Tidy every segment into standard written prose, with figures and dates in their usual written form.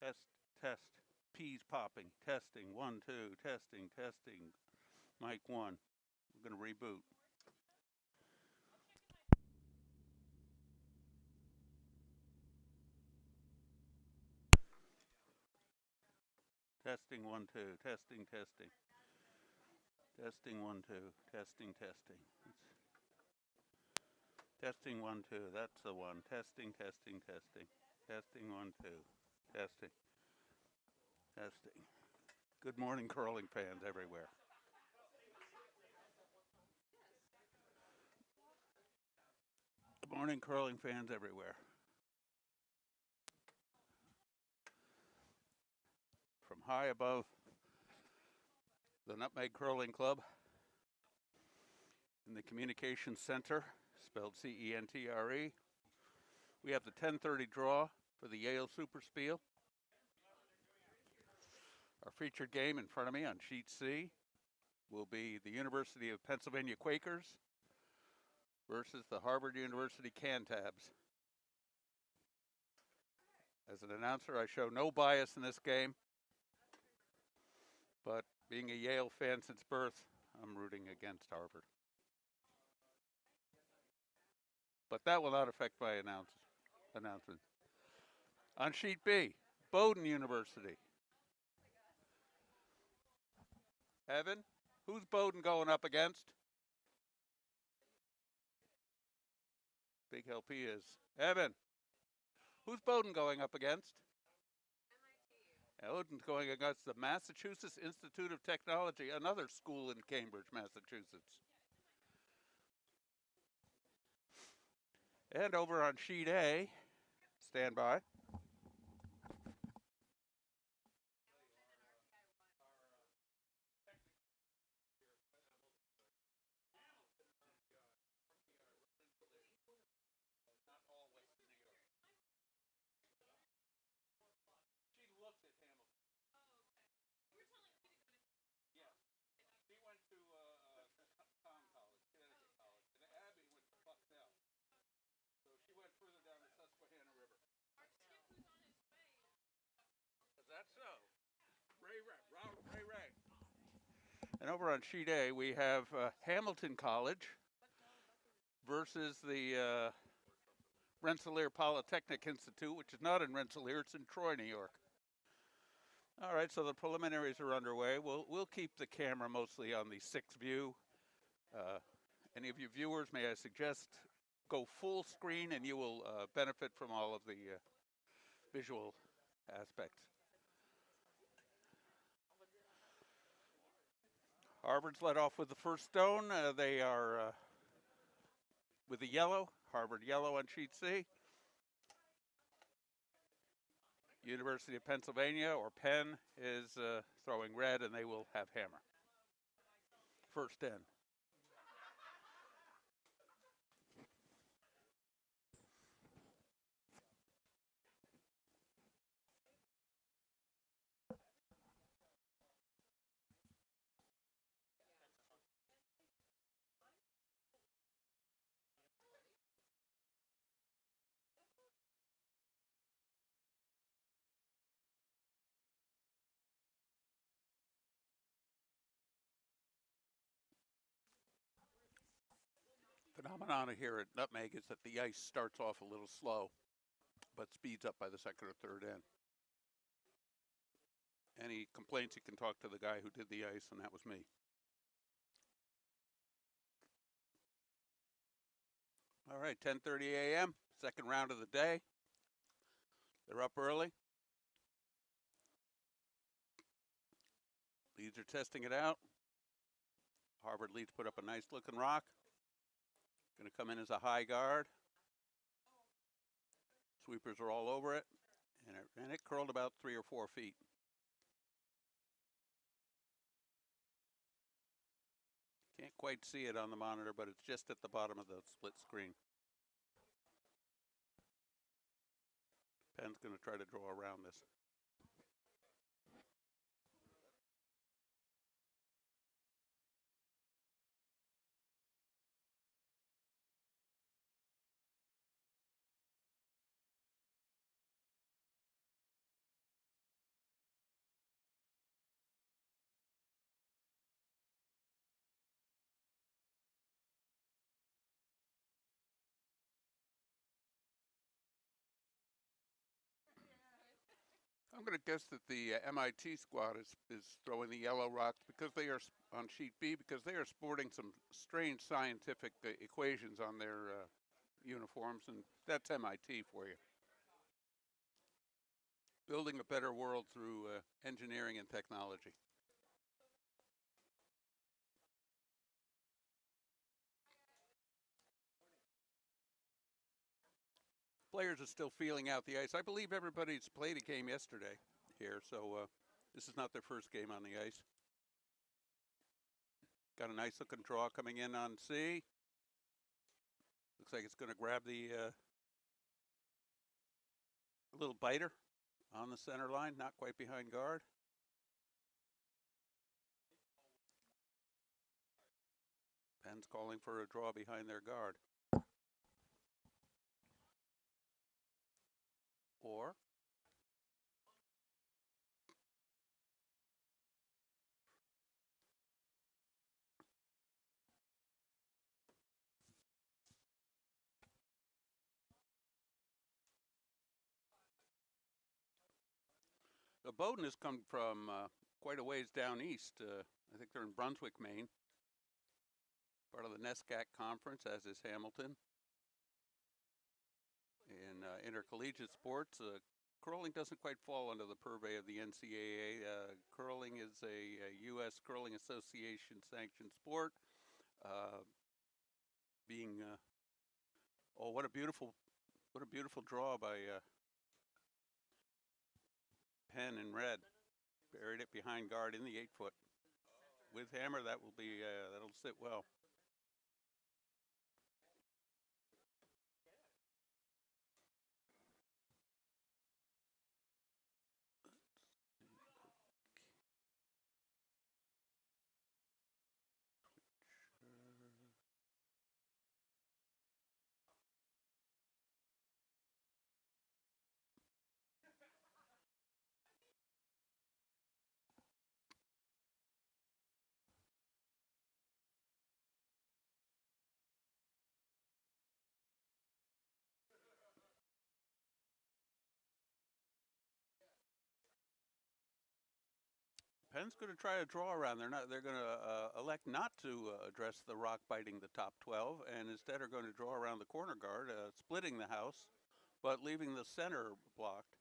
Test, test. Peas popping. Testing. 1, 2. Testing, testing. Mic 1. We're going to reboot. Testing 1, 2. Testing, testing. Testing 1, 2. Testing, testing. Testing 1, 2. That's the one. Testing, testing, testing. Testing 1, 2. Testing. Testing. Good morning, curling fans everywhere. Good morning, curling fans everywhere. From high above the Nutmeg Curling Club in the Communications Center, spelled C-E-N-T-R-E, we have the 10:30 draw for the Yale SuperSpiel. Our featured game in front of me on sheet C will be the University of Pennsylvania Quakers versus the Harvard University Cantabs. As an announcer, I show no bias in this game, but being a Yale fan since birth, I'm rooting against Harvard. But that will not affect my announcement. On sheet B, Bowdoin University. Evan, who's Bowdoin going up against? Big help he is. Evan, who's Bowdoin going up against? Bowdoin's going against the Massachusetts Institute of Technology, another school in Cambridge, Massachusetts. And over on sheet A, stand by. And over on sheet A, we have Hamilton College versus the Rensselaer Polytechnic Institute, which is not in Rensselaer, it's in Troy, New York. All right, so the preliminaries are underway. We'll keep the camera mostly on the 6 view. Any of you viewers, may I suggest, go full screen and you will benefit from all of the visual aspects. Harvard's led off with the first stone. They are with the yellow, Harvard yellow on sheet C. University of Pennsylvania, or Penn, is throwing red, and they will have hammer. First in. Phenomenon here at Nutmeg is that the ice starts off a little slow, but speeds up by the second or third end. Any complaints, you can talk to the guy who did the ice, and that was me. All right, 10:30 a.m., second round of the day. They're up early. Leads are testing it out. Harvard leads put up a nice looking rock. Going to come in as a high guard. Sweepers are all over it, and it curled about 3 or 4 feet. Can't quite see it on the monitor, but it's just at the bottom of the split screen. Penn's going to try to draw around this. I'm going to guess that the MIT squad is throwing the yellow rocks because they are on sheet B because they are sporting some strange scientific equations on their uniforms, and that's MIT for you. Building a better world through engineering and technology. Players are still feeling out the ice. I believe everybody's played a game yesterday here, so this is not their first game on the ice. Got a nice looking draw coming in on C. Looks like it's going to grab the little biter on the center line, not quite behind guard. Penn's calling for a draw behind their guard. Or the Bowdoin has come from quite a ways down east. I think they're in Brunswick, Maine. Part of the NESCAC conference, as is Hamilton. In intercollegiate sports, curling doesn't quite fall under the purvey of the NCAA. Curling is a U.S. Curling Association sanctioned sport. Oh, what a beautiful draw by Penn in red. Buried it behind guard in the 8-foot. With hammer, that will be that'll sit well. Penn's going to try a draw around. They're going to elect not to address the rock biting the top 12, and instead are going to draw around the corner guard, splitting the house, but leaving the center blocked.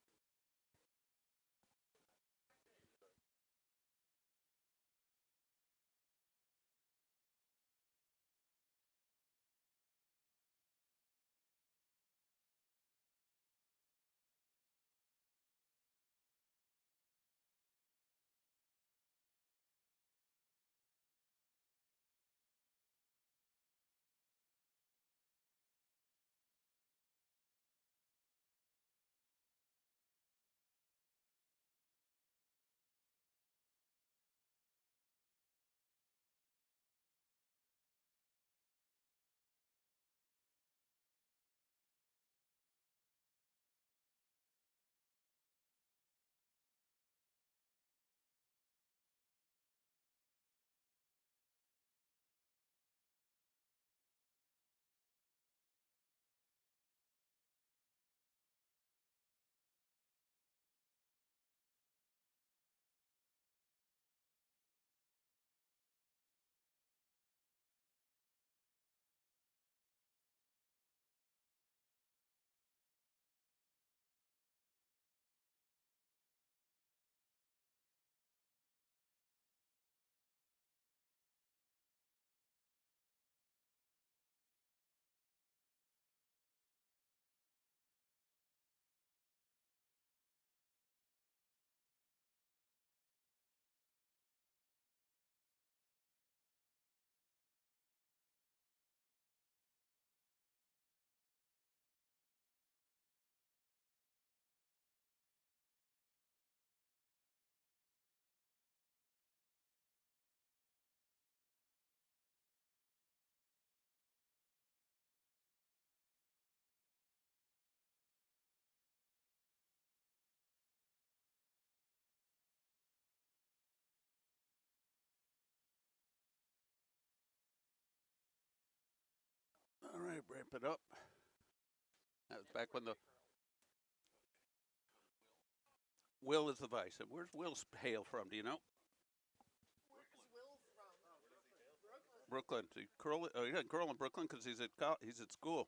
All right, ramp it up. That was back when the Will is the vice. And where's Will hail from? Do you know? Brooklyn. So he doesn't curl in Brooklyn because he's at school.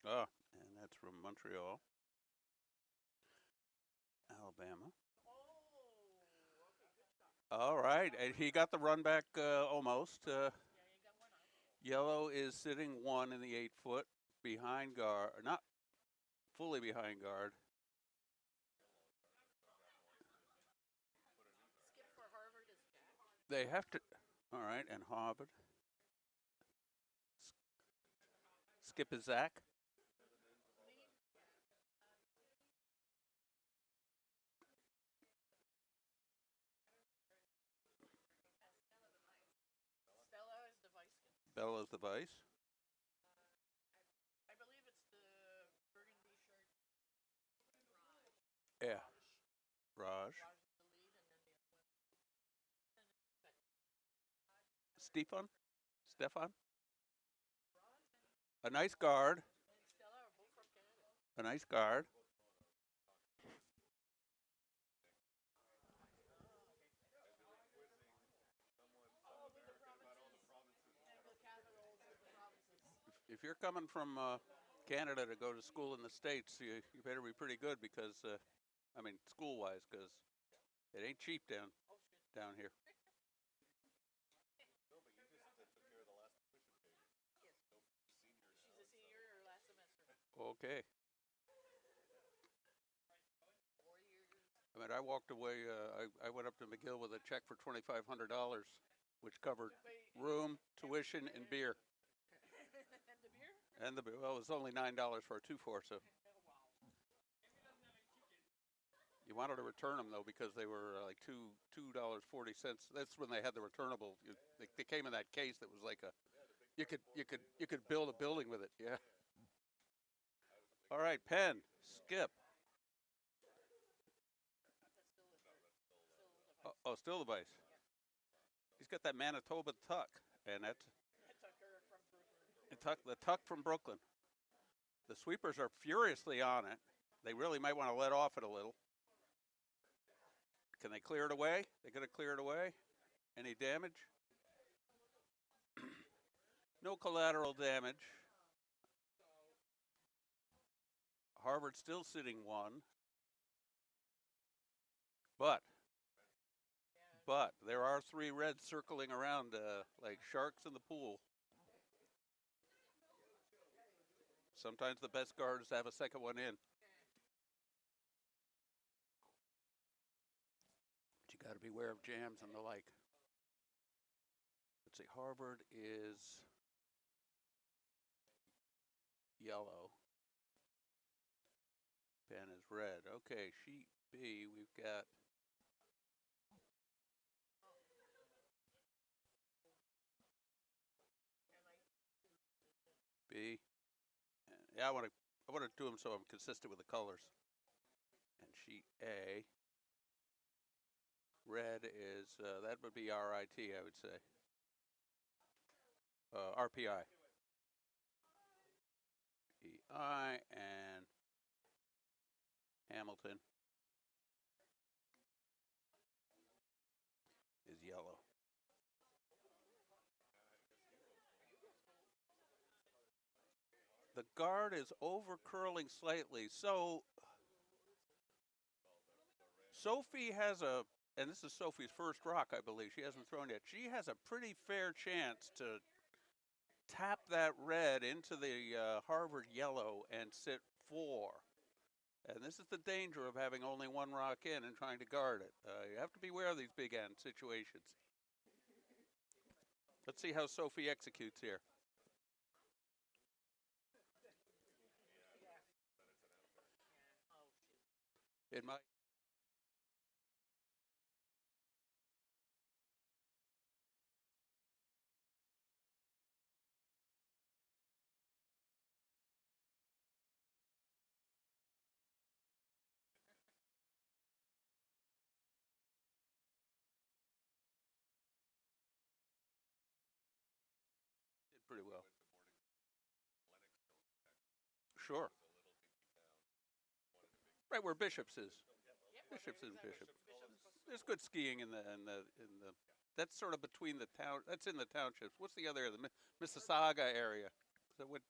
Oh, and that's from Montreal, Alabama. All right, and he got the run back almost. Yellow is sitting one in the 8-foot behind guard, not fully behind guard. They have to. All right, and Harvard. Skip is Zach. Bella's the vice. Yeah. Raj. Stefan. A nice guard. A nice guard. If you're coming from Canada to go to school in the States, you better be pretty good because, I mean, school-wise, because it ain't cheap down here. Okay. I mean, I walked away. I went up to McGill with a check for $2,500, which covered room, tuition, and beer. And the beer. Well, it was only $9 for a 2-4, so. You wanted to return them though because they were like $2.40. That's when they had the returnable. They came in that case that was like a. You could build a building with it. Yeah. All right, Penn, Skip. Oh, still the vice. He's got that Manitoba tuck, and that's the tuck from Brooklyn. The sweepers are furiously on it. They really might want to let off it a little. Can they clear it away? They're going to clear it away. Any damage? No collateral damage. Harvard still sitting one. But there are 3 reds circling around like sharks in the pool. Sometimes the best guards have a second one in. But you got to beware of jams and the like. Let's see, Harvard is yellow. Penn is red. Okay, sheet B, we've got B. Yeah, I want to do them so I'm consistent with the colors. And sheet A, red is that would be RIT, I would say. RPI. EI and Hamilton is yellow. The guard is over curling slightly. So Sophie has and this is Sophie's first rock, I believe. She hasn't thrown yet. She has a pretty fair chance to tap that red into the Harvard yellow and sit 4. And this is the danger of having only one rock in and trying to guard it. You have to beware of these big end situations. Let's see how Sophie executes here. It might. Did pretty well. Sure. Right where Bishop's is. Bishops and Bishop. There's good skiing in the. That's sort of between the town. That's in the townships. What's the other area? The Mississauga area. So what?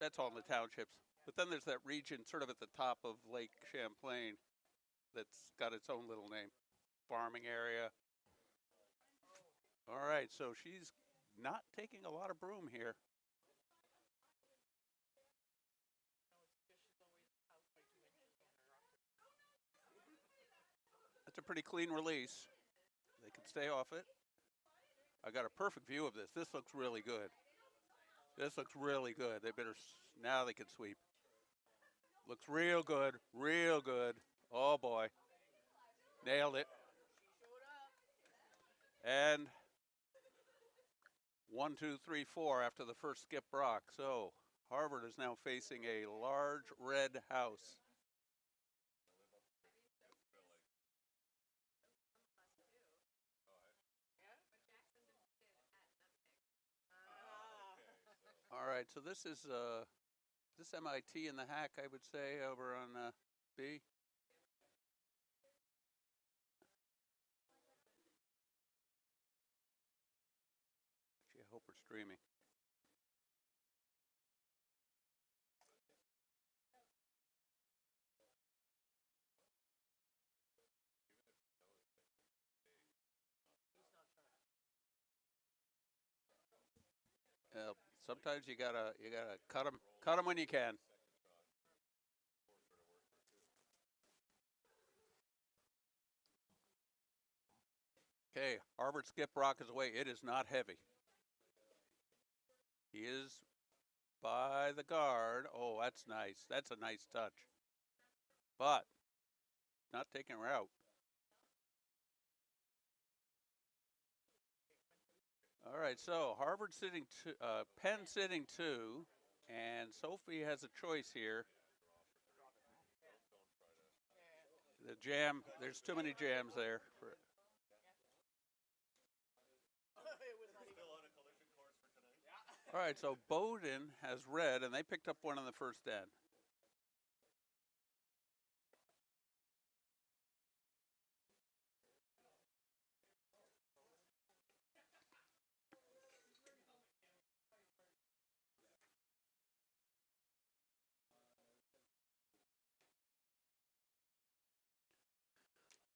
That's all in the townships. But then there's that region sort of at the top of Lake Champlain that's got its own little name, farming area. All right, so she's not taking a lot of broom here. That's a pretty clean release. They can stay off it. I got a perfect view of this. This looks really good. This looks really good. They better, now they can sweep. Looks real good, real good. Oh boy. Nailed it. And 1, 2, 3, 4 after the first skip rock. So Harvard is now facing a large red house. All right, so this is this MIT in the hack, I would say, over on B. Gee, I hope we're streaming. Sometimes you gotta cut them when you can. Okay, Harvard skip rock is away. It is not heavy. He is by the guard. Oh, that's nice. That's a nice touch. But not taking her out. All right, so Harvard sitting two, Penn sitting 2, and Sophie has a choice here. The jam, there's too many jams there. All right, so Bowdoin has red, and they picked up one in the first end.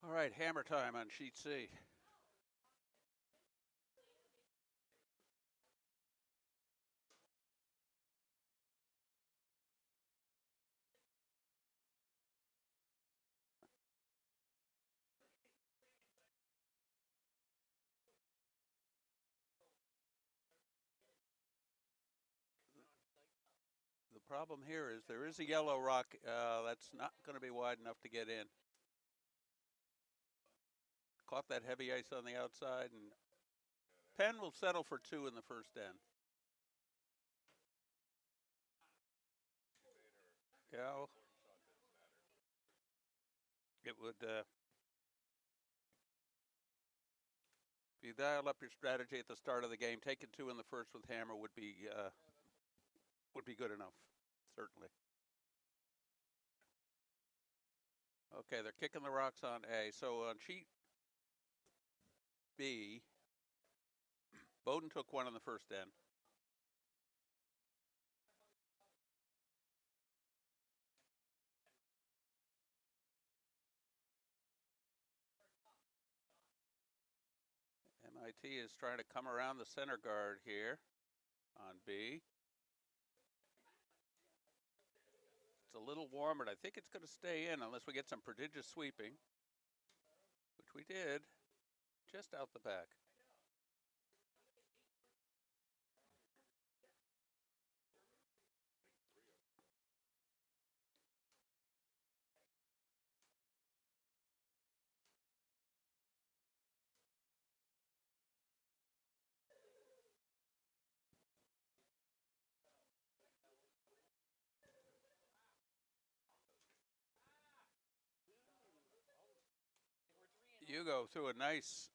All right, hammer time on sheet C. The problem here is there is a yellow rock that's not going to be wide enough to get in. Caught that heavy ice on the outside, and Penn will settle for 2 in the first end. Yeah, it would. If you dial up your strategy at the start of the game, taking 2 in the first with hammer would be good enough, certainly. Okay, they're kicking the rocks on A. So on sheet B, Bowdoin took 1 in the first end. MIT is trying to come around the center guard here on B. It's a little warm, but I think it's going to stay in unless we get some prodigious sweeping, which we did just out the back. You go through a nice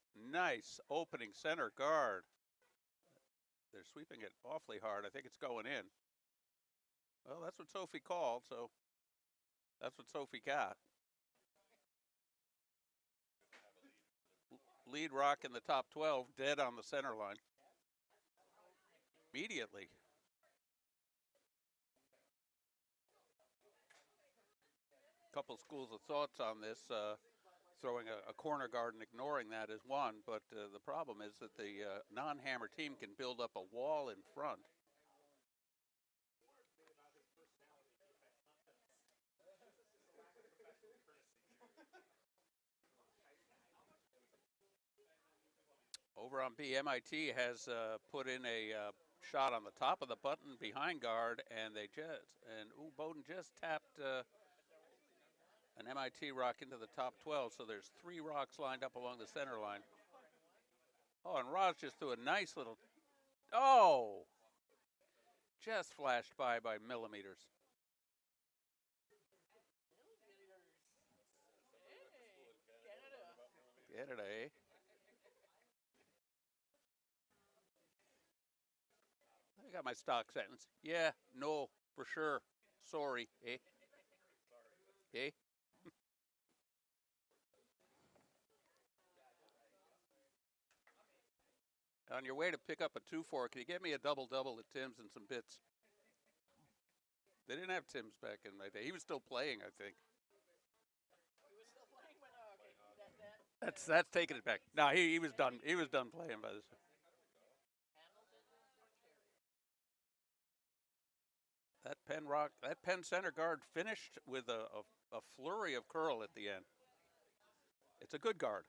opening center guard. They're sweeping it awfully hard. I think it's going in. Well, that's what Sophie called, so That's what Sophie got. Lead rock in the top 12, dead on the center line. Immediately. Couple schools of thoughts on this. Throwing a corner guard and ignoring that is one, but the problem is that the non-hammer team can build up a wall in front. Over on B, MIT has put in a shot on the top of the button behind guard, and Bowdoin just tapped an MIT rock into the top 12, so there's 3 rocks lined up along the center line. Oh, and Roz just threw a nice little, just flashed by millimeters. Canada, eh? I got my stock sentence. Yeah, no, for sure. Sorry, eh? Eh? On your way to pick up a 2-4, can you get me a double-double at Tim's and some bits? They didn't have Tim's back in my day. He was still playing, I think. That's taking it back. No, he was done. He was done playing by this. That Penn center guard finished with a flurry of curl at the end. It's a good guard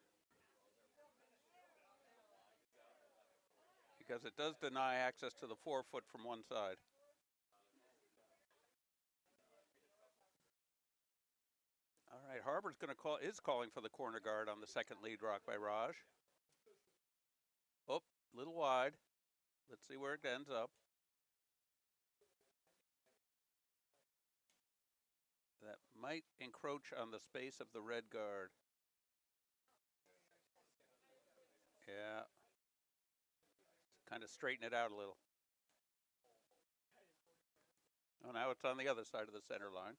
because it does deny access to the 4-foot from one side. All right, Harvard's is calling for the corner guard on the second lead rock by Raj. Oh, a little wide. Let's see where it ends up. That might encroach on the space of the red guard. Yeah. Kind of straighten it out a little. Oh, now it's on the other side of the center line.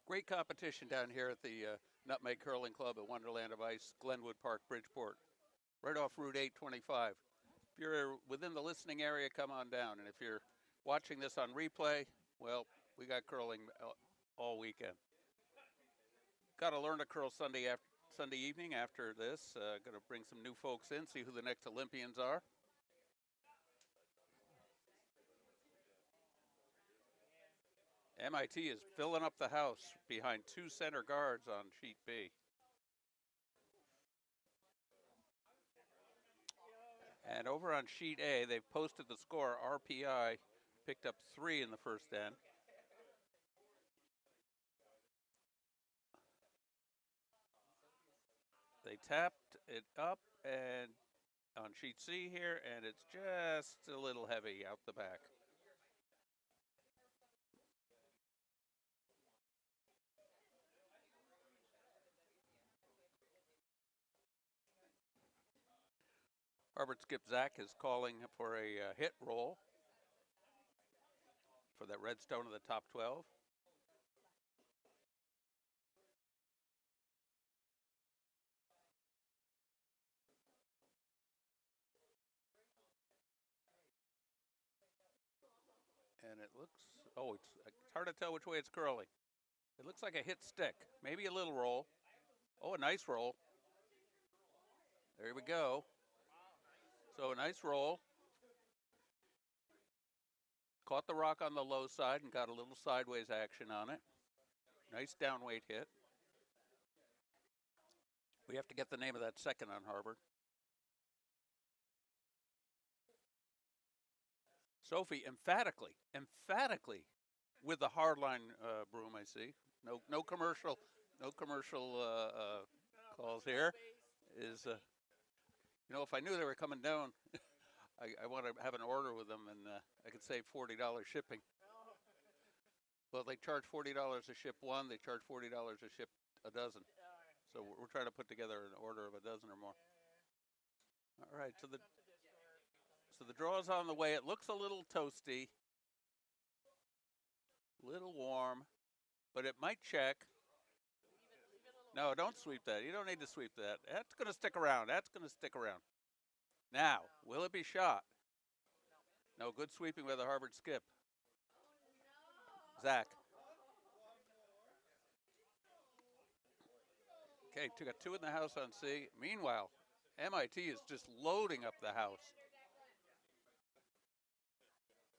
Great competition down here at the Nutmeg Curling Club at Wonderland of Ice, Glenwood Park, Bridgeport, right off Route 825. If you're within the listening area, come on down. And if you're watching this on replay, well, we got curling all weekend. Got to learn to curl Sunday evening after this. Going to bring some new folks in, see who the next Olympians are. MIT is filling up the house behind 2 center guards on sheet B. And over on sheet A, they've posted the score. RPI picked up 3 in the first end. They tapped it up and on sheet C here, and it's just a little heavy out the back. Harvard skip Zach is calling for a hit roll for that redstone of the top 12. And it looks, it's hard to tell which way it's curling. It looks like a hit stick, maybe a little roll. Oh, a nice roll. There we go. So a nice roll. Caught the rock on the low side and got a little sideways action on it. Nice downweight hit. We have to get the name of that second on Harvard. Sophie emphatically with the hardline broom. I see. No commercial calls here. If I knew they were coming down, I want to have an order with them, and I could save $40 shipping. Well, they charge $40 to ship one. They charge $40 to ship a dozen. So we're trying to put together an order of a dozen or more. All right, so So the draw's on the way. It looks a little toasty, a little warm, but it might check. No, don't sweep that. You don't need to sweep that. That's going to stick around. That's going to stick around. Now, will it be shot? No, good sweeping by the Harvard skip. Zach. Okay, got 2 in the house on C. Meanwhile, MIT is just loading up the house.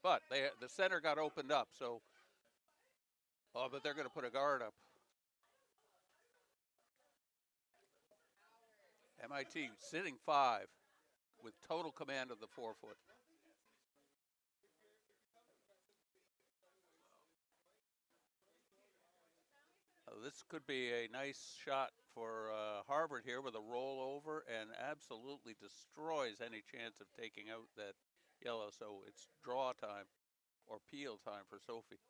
But the center got opened up, so, but they're going to put a guard up. MIT sitting 5 with total command of the 4-foot. This could be a nice shot for Harvard here with a rollover and absolutely destroys any chance of taking out that yellow. So it's draw time or peel time for Sophie.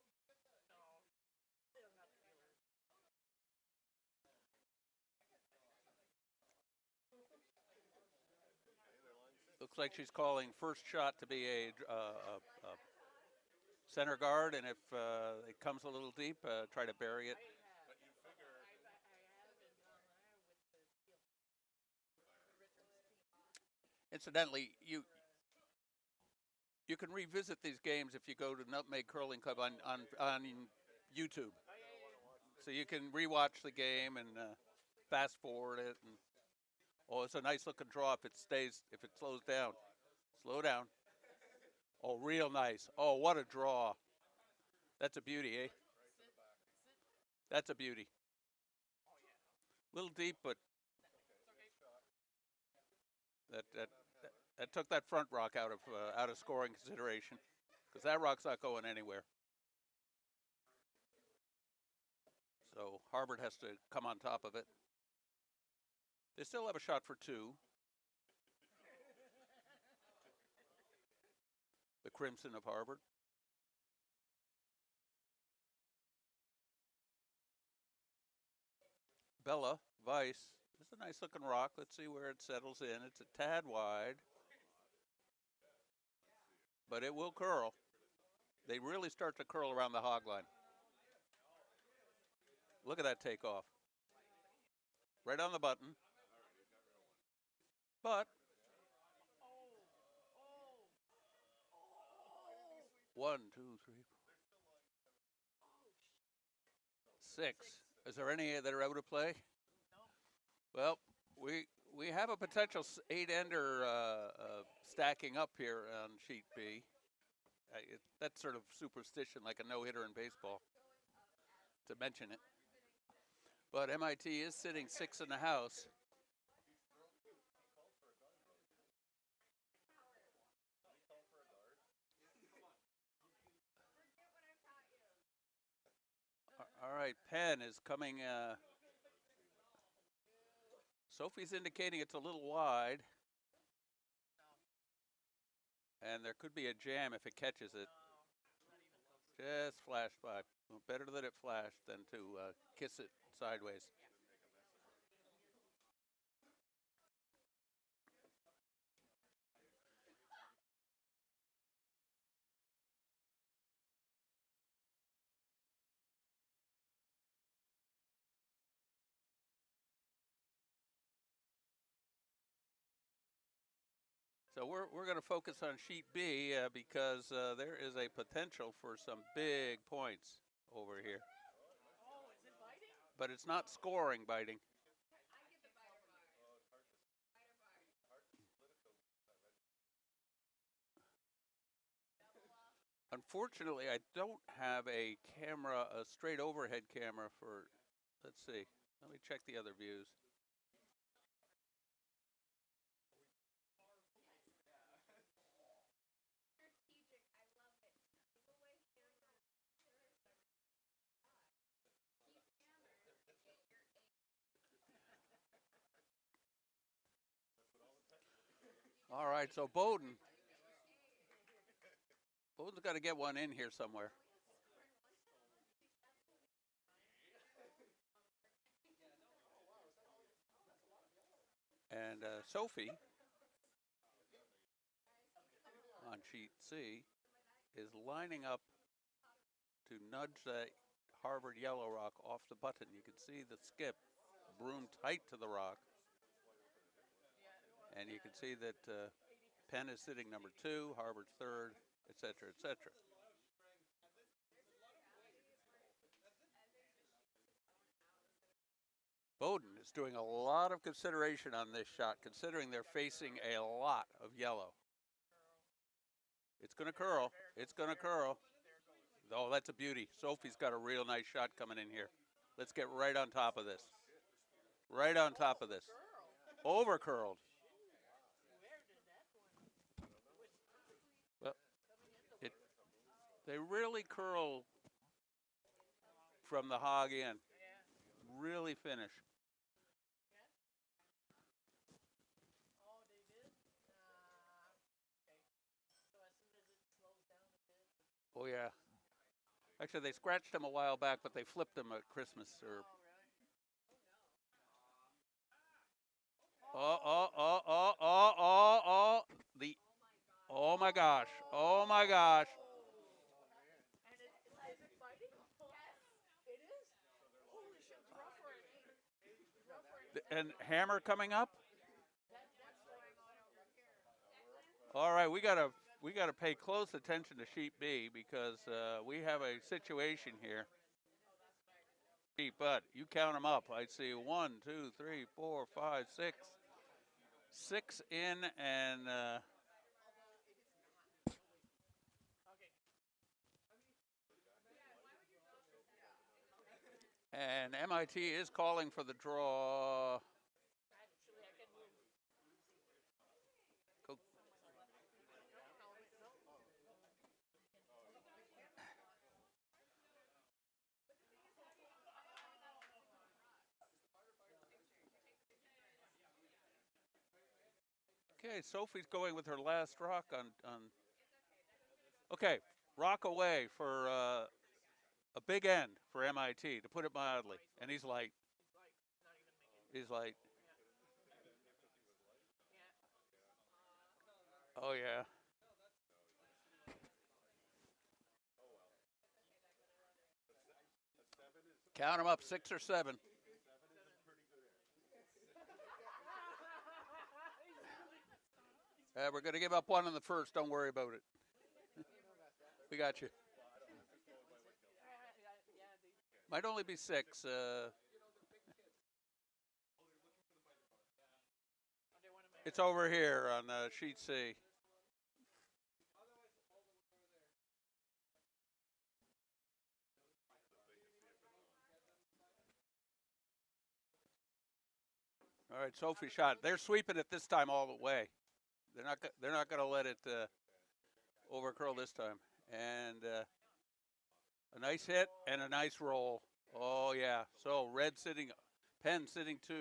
Looks like she's calling first shot to be a center guard, and if it comes a little deep, try to bury it. Incidentally, you can revisit these games if you go to Nutmeg Curling Club on YouTube. So you can rewatch the game and fast forward it. And, oh, it's a nice looking draw if it slows down. Slow down. Oh, real nice. Oh, what a draw. That's a beauty, eh? That's a beauty. A little deep, but that took that front rock out of scoring consideration, because that rock's not going anywhere. So Harvard has to come on top of it. They still have a shot for 2. The Crimson of Harvard. Bella Weiss. This is a nice looking rock. Let's see where it settles in. It's a tad wide, but it will curl. They really start to curl around the hog line. Look at that takeoff. Right on the button. But 1, 2, 3, 4, 6. Is there any that are out of play? Well, we have a potential 8-ender stacking up here on sheet B. That's sort of superstition, like a no-hitter in baseball, to mention it. But MIT is sitting 6 in the house. All right, Penn is coming. Sophie's indicating it's a little wide. And there could be a jam if it catches it. Just flashed by. Well, better that it flashed than to kiss it sideways. So we're going to focus on sheet B because there is a potential for some big points over here. But it's not scoring biting. Unfortunately, I don't have a camera, a straight overhead camera for, let's see, let me check the other views. All right, so Bowdoin's got to get one in here somewhere. And Sophie on sheet C is lining up to nudge that Harvard yellow rock off the button. You can see the skip broom tight to the rock. And you can see that Penn is sitting number 2, Harvard's 3rd, etc., etc. Bowdoin is doing a lot of consideration on this shot, considering they're facing a lot of yellow. It's going to curl. It's going to curl. Oh, that's a beauty. Sophie's got a real nice shot coming in here. Let's get right on top of this. Right on top of this. Over curled. Well, they really curl from the hog in. Really finish. Oh, yeah. Actually, they scratched them a while back, but they flipped them at Christmas. Or oh my gosh. Oh my gosh. And hammer coming up. All right, we gotta pay close attention to sheet B because we have a situation here. But you count them up. I see 1, 2, 3, 4, 5, 6. 6 in and MIT is calling for the draw. Okay, Sophie's going with her last rock on okay, rock away for a big end for MIT, to put it mildly. And he's light. He's light. Oh, yeah. Count them up, 6 or 7. We're going to give up 1 in the first. Don't worry about it. We got you. Might only be 6. It's over here on sheet C. All right, Sophie shot. They're sweeping it this time all the way. They're not going to let it over curl this time. And a nice hit and a nice roll. Oh yeah. So red sitting, Penn sitting 2.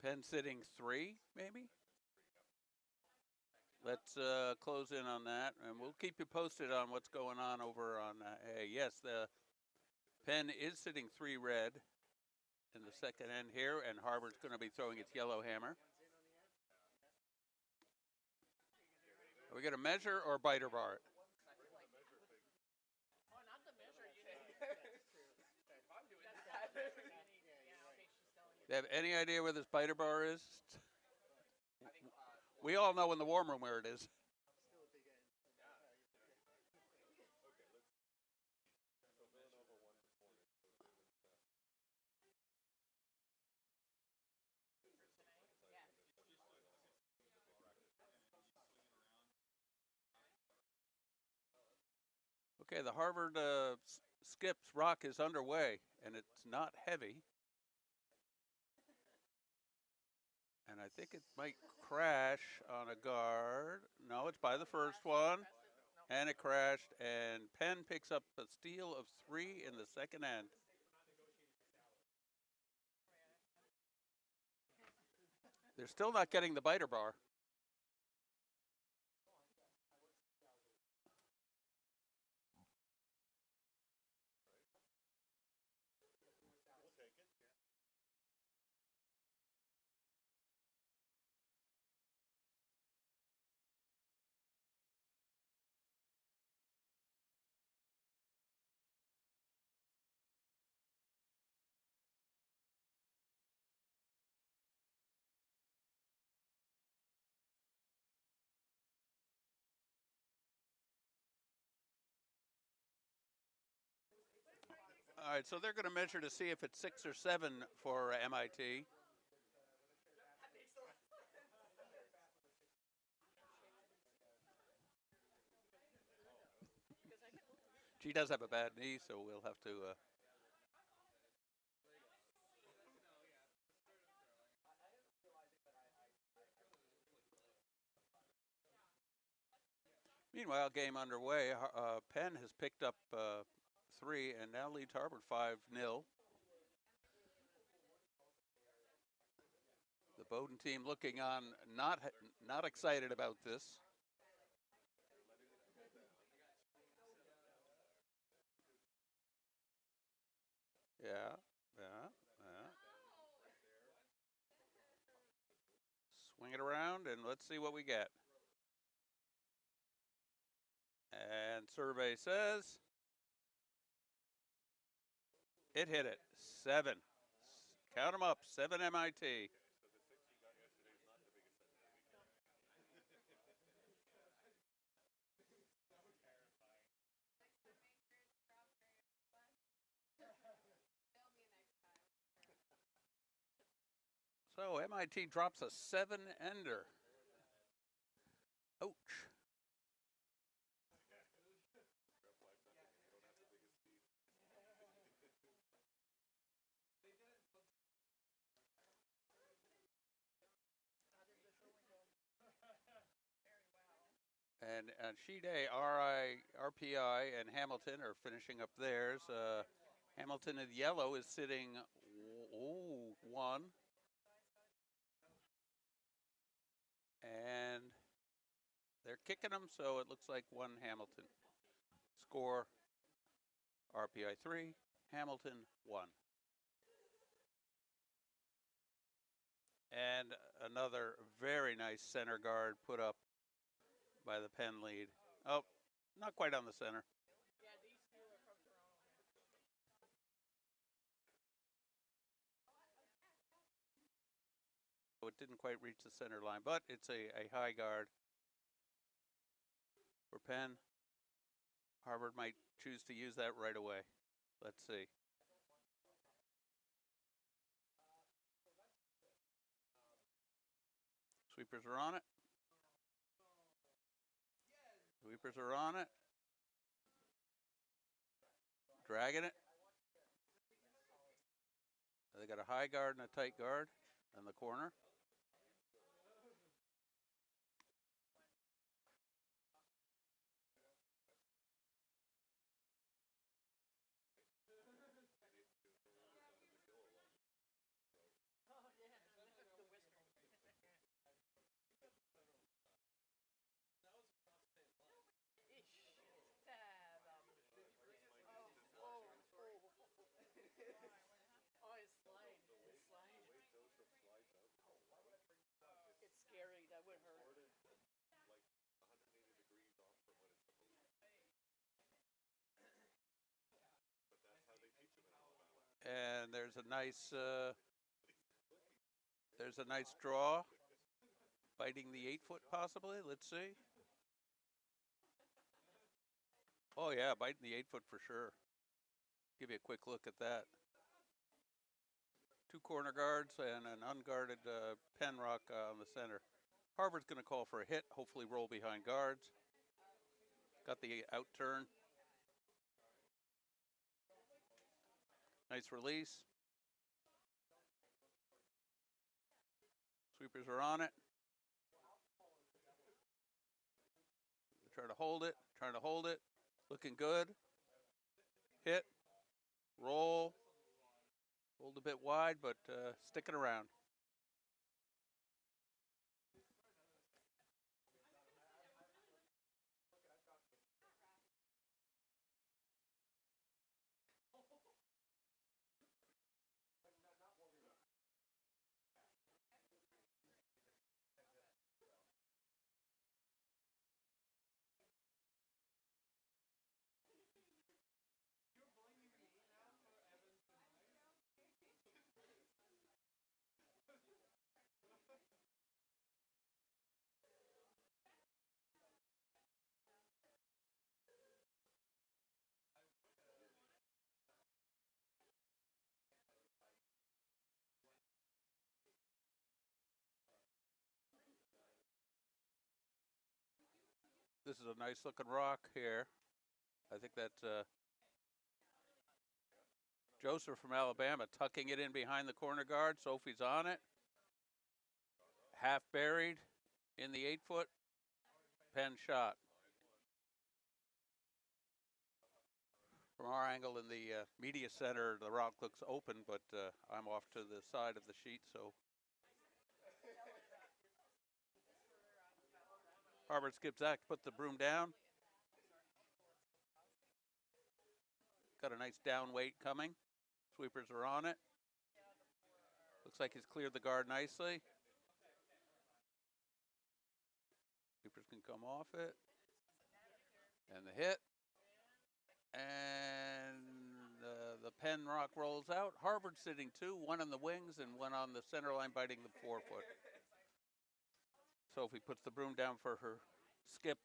Penn sitting 3, maybe. Let's close in on that, and we'll keep you posted on what's going on over on. Yes, the Penn is sitting 3 red in the second end here, and Harvard's going to be throwing its yellow hammer. Are we going to measure or biter bar it? They have any idea where this biter bar is? We all know in the warm room where it is. Okay, the Harvard skips rock is underway, and it's not heavy. And I think it might crash on a guard. No, it's by the first one. And it crashed, and Penn picks up a steal of 3 in the second end. They're still not getting the biter bar. All right, so they're going to measure to see if it's 6 or 7 for MIT. She does have a bad knee, so we'll have to. Meanwhile, game underway. Penn has picked up 3 and now leads Harvard 5-0. The Bowdoin team looking on, not excited about this. Yeah. Swing it around and let's see what we get. And survey says it hit it. 7. Count them up. 7 MIT. So MIT drops a 7-ender. Ouch. And sheet A, RPI, and Hamilton are finishing up theirs. Hamilton in yellow is sitting 1. And they're kicking them, so it looks like 1 Hamilton. Score, RPI 3, Hamilton 1. And another very nice center guard put up by the Penn lead. Oh, not quite on the center. Yeah, these two are from Toronto. So it didn't quite reach the center line, but it's a high guard for Penn. Harvard might choose to use that right away. Let's see. Sweepers are on it. Sweepers are on it. Dragging it. They got a high guard and a tight guard in the corner. And there's a nice draw, biting the 8-foot possibly. Let's see. Oh yeah, biting the 8-foot for sure. Give you a quick look at that. 2 corner guards and an unguarded Penn rock on the center. Harvard's going to call for a hit, hopefully roll behind guards. Got the out turn. Nice release. Sweepers are on it. Trying to hold it. Looking good. Hit. Roll. Rolled a bit wide, but sticking around. This is a nice looking rock here. I think that's Joseph from Alabama tucking it in behind the corner guard. Sophie's on it. Half buried in the 8-foot. Penn shot. From our angle in the media center, the rock looks open, but I'm off to the side of the sheet, so. Harvard skips back, put the broom down. Got a nice down weight coming. Sweepers are on it. Looks like he's cleared the guard nicely. Sweepers can come off it. And the hit. And the Penn rock rolls out. Harvard sitting 2, 1 on the wings and 1 on the center line biting the 4-foot. Sophie puts the broom down for her skip,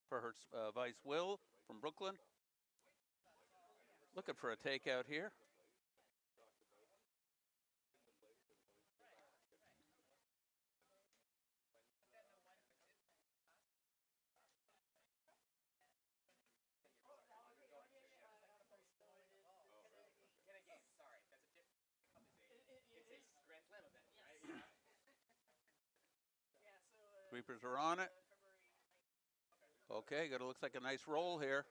for her vice Will from Brooklyn. Looking for a takeout here. Sweepers are on it. Okay, looks like a nice roll here.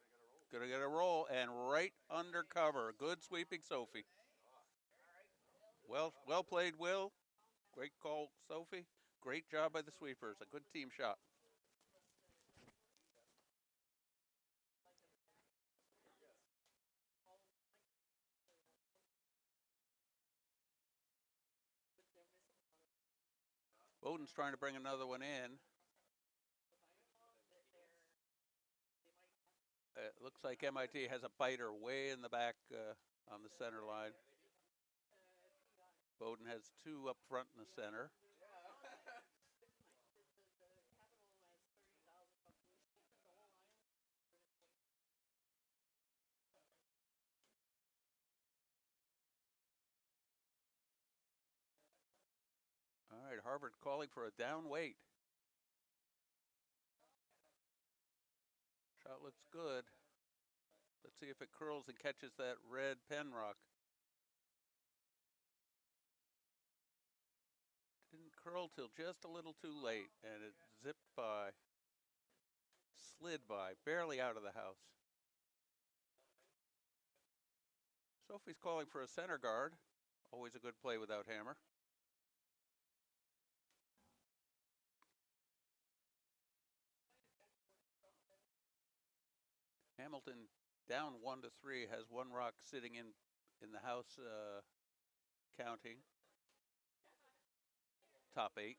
Gonna get a roll and right under cover. Good sweeping, Sophie. Well played, Will. Great call, Sophie. Great job by the sweepers. A good team shot. Bowdoin's trying to bring another one in. It looks like MIT has a biter way in the back on the center line. Bowdoin has 2 up front in the center. All right, Harvard calling for a down weight. Shot looks good. Let's see if it curls and catches that red Penn rock. Didn't curl till just a little too late, and it zipped by, slid by, barely out of the house. Sophie's calling for a center guard. Always a good play without hammer. Hamilton down 1-3, has 1 rock sitting in the house counting. Top 8.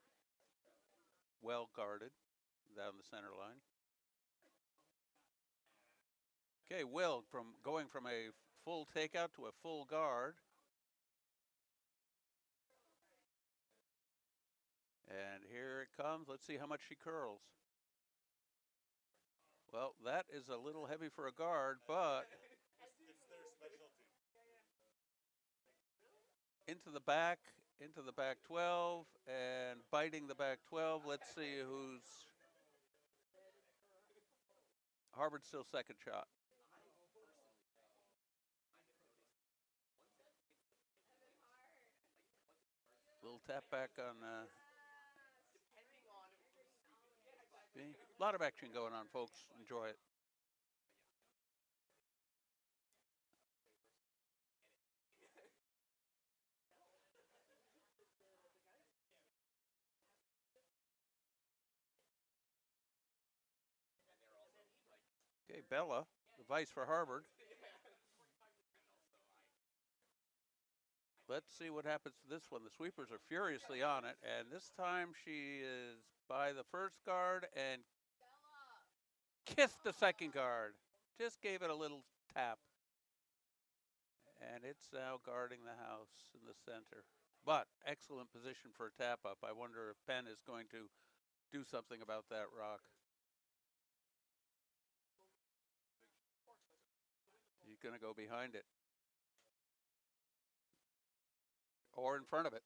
Well guarded down the center line. Okay, Will going from a full takeout to a full guard. And here it comes. Let's see how much she curls. Well, that is a little heavy for a guard, but it's their specialty. into the back 12, and biting the back 12. Let's see who's Harvard's still second shot. Little tap back on a lot of action going on, folks. Enjoy it. Okay, Bella, the vice for Harvard. Let's see what happens to this one. The sweepers are furiously on it, and this time she is by the first guard and kissed the second guard. Just gave it a little tap. And it's now guarding the house in the center. But excellent position for a tap up. I wonder if Penn is going to do something about that rock. He's going to go behind it. Or in front of it.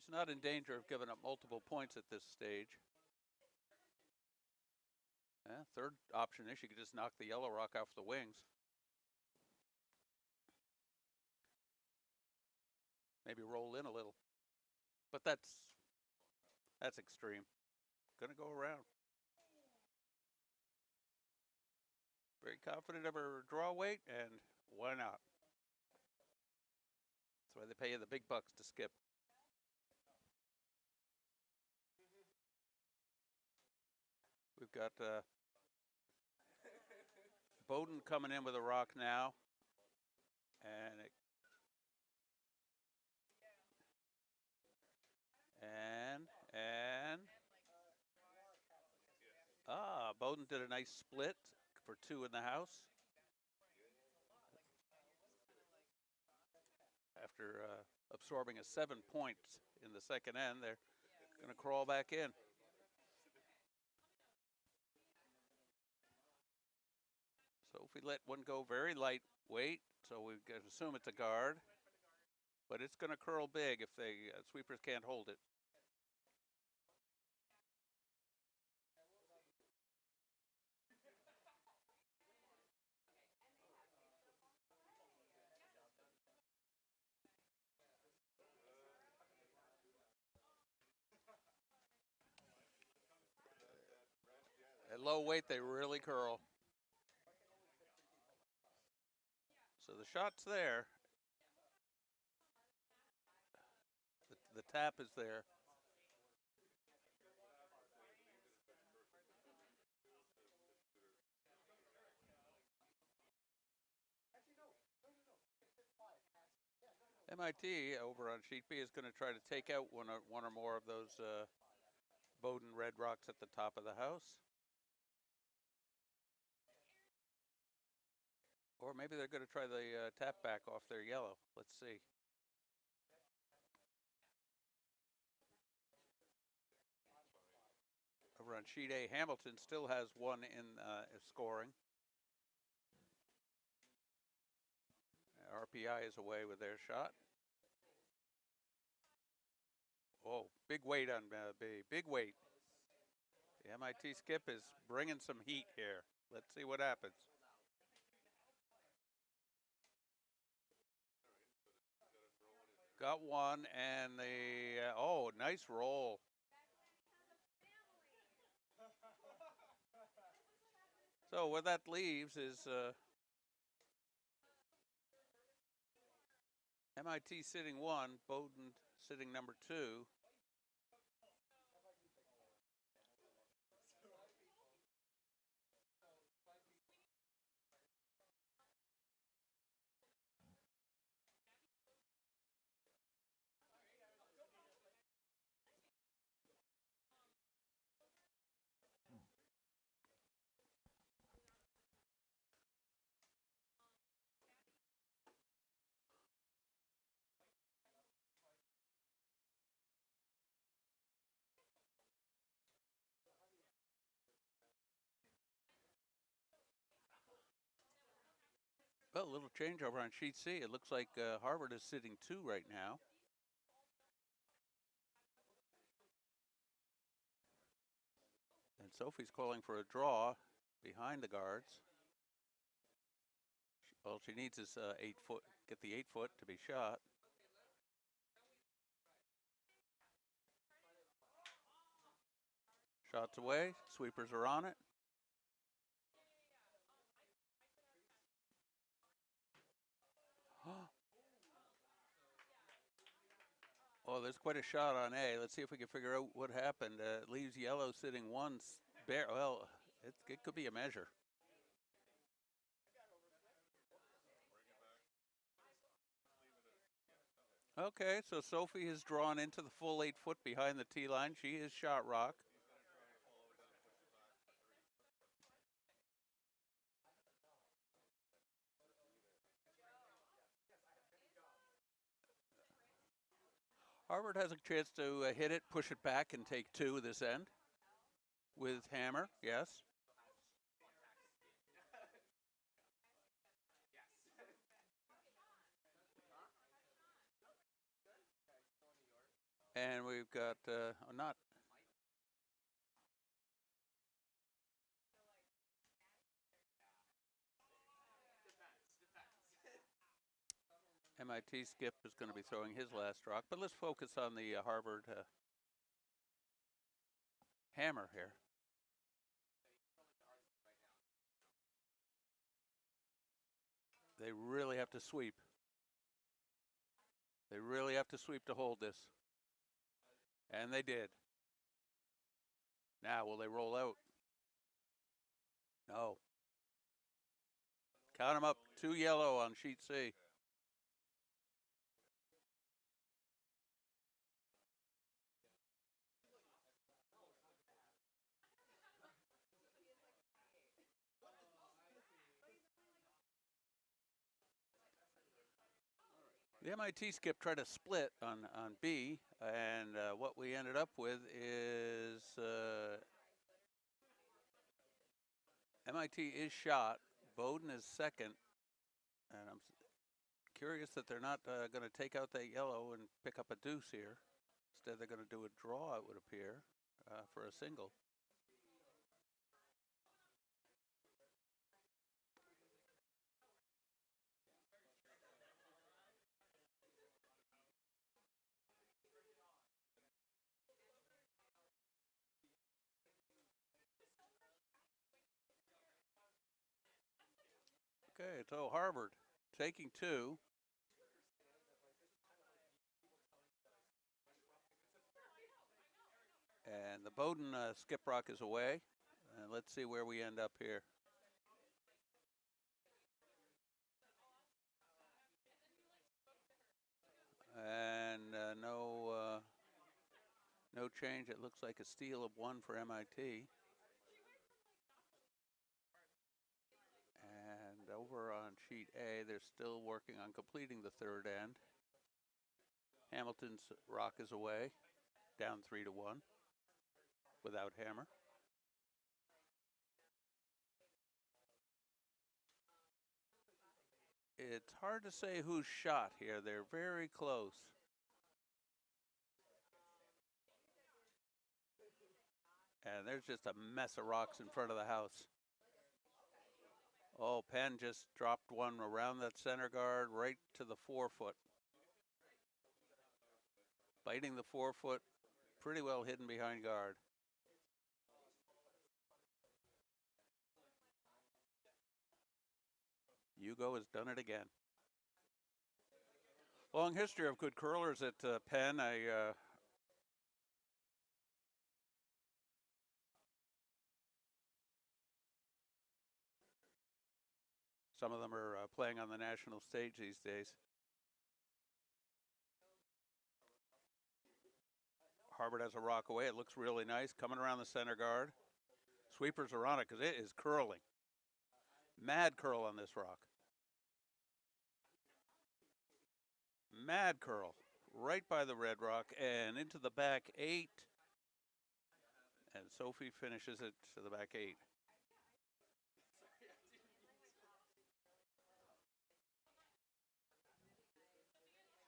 She's not in danger of giving up multiple points at this stage. Yeah, third option is she could just knock the yellow rock off the wings. Maybe roll in a little. But that's extreme. Gonna go around. Very confident of her draw weight, and why not? That's why they pay you the big bucks to skip. We've got Bowdoin coming in with a rock now. Bowdoin did a nice split for 2 in the house. After absorbing a 7 points in the second end, they're going to crawl back in. So if we let one go very lightweight, so we can assume it's a guard, but it's going to curl big if the sweepers can't hold it. At low weight, they really curl. So the shot's there. The tap is there. MIT over on sheet B is going to try to take out one or more of those Bowdoin red rocks at the top of the house. Or maybe they're going to try the tap back off their yellow. Let's see. Over on sheet A, Hamilton still has one in scoring. RPI is away with their shot. Oh, big weight on B. Big weight. The MIT skip is bringing some heat here. Let's see what happens. Got one, and oh, nice roll. So what that leaves is MIT sitting 1, Bowdoin sitting number 2. Well, a little changeover on sheet C. It looks like Harvard is sitting 2 right now. And Sophie's calling for a draw behind the guards. All she needs is 8 foot, get the 8 foot to be shot. Shots away, sweepers are on it. Oh, there's quite a shot on A. Let's see if we can figure out what happened. It leaves yellow sitting 1 bare. Well, it could be a measure. Okay, so Sophie has drawn into the full 8 foot behind the tee line. She is shot rock. Harvard has a chance to hit it, push it back, and take 2 this end with hammer, yes. And we've got, not. MIT Skip is going to be throwing his last rock, but let's focus on the Harvard hammer here. They really have to sweep. They really have to sweep to hold this. And they did. Now, will they roll out? No. Count them up. 2 yellow on sheet C. The MIT skip tried to split on B, and what we ended up with is MIT is shot. Bowdoin is second, and I'm curious that they're not going to take out that yellow and pick up a deuce here. Instead, they're going to do a draw, it would appear, for a single. Okay, so Harvard taking 2. And the Bowdoin skip rock is away. And let's see where we end up here. And no change. It looks like a steal of 1 for MIT. And over on sheet A, they're still working on completing the third end. Hamilton's rock is away, down 3-1, without hammer. It's hard to say who's shot here. They're very close. And there's just a mess of rocks in front of the house. Oh, Penn just dropped one around that center guard right to the 4-foot. Biting the 4-foot, pretty well hidden behind guard. Hugo has done it again. Long history of good curlers at Penn. Some of them are playing on the national stage these days. Harvard has a rock away. It looks really nice. Coming around the center guard. Sweepers are on it because it is curling. Mad curl on this rock. Mad curl. Right by the red rock and into the back 8. And Sophie finishes it to the back 8.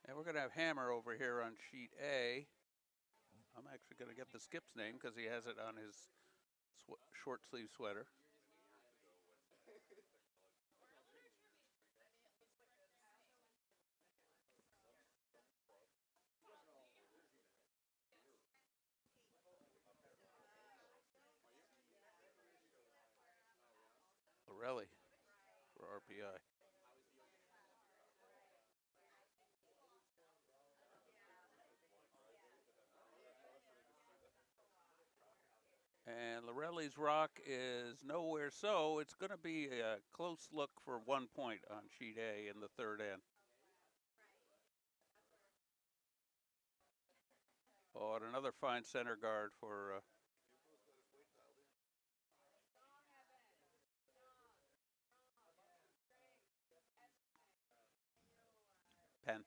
And we're going to have hammer over here on sheet A. I'm actually going to get the skip's name because he has it on his short sleeve sweater. Lorelli for RPI. And Lorelli's rock is nowhere, so it's going to be a close look for 1 point on sheet A in the third end. Oh, and another fine center guard for Penn.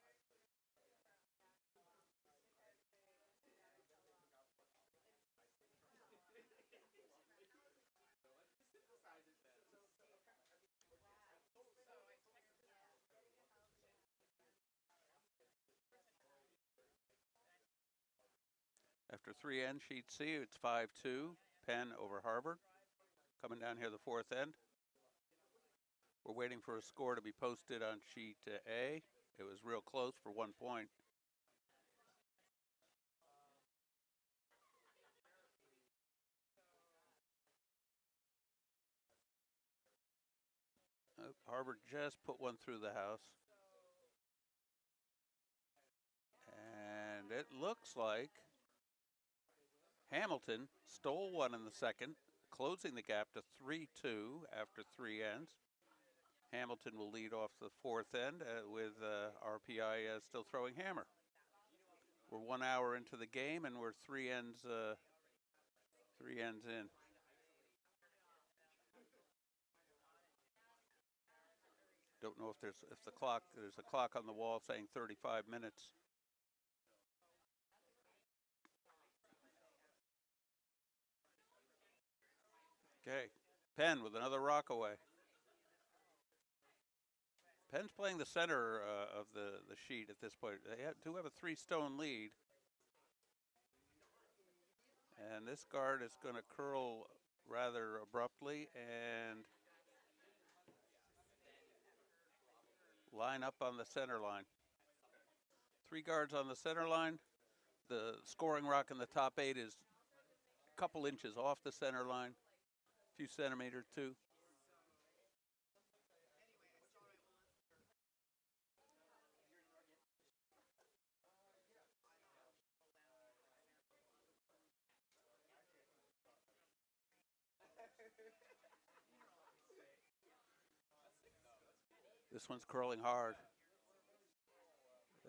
after 3 ends, sheet C, it's 5-2, Penn over Harvard. Coming down here the fourth end. We're waiting for a score to be posted on sheet A. It was real close for 1 point. Harvard just put one through the house. And it looks like Hamilton stole one in the second, closing the gap to 3-2 after 3 ends. Hamilton will lead off the fourth end with RPI still throwing hammer. We're 1 hour into the game and we're 3 ends in. Don't know if there's a clock on the wall saying 35 minutes. Okay, Penn with another rock away. Penn's playing the center of the sheet at this point. They do have a 3-stone lead. And this guard is going to curl rather abruptly and line up on the center line. 3 guards on the center line. The scoring rock in the top 8 is a couple inches off the center line, a few centimeters too. This one's curling hard.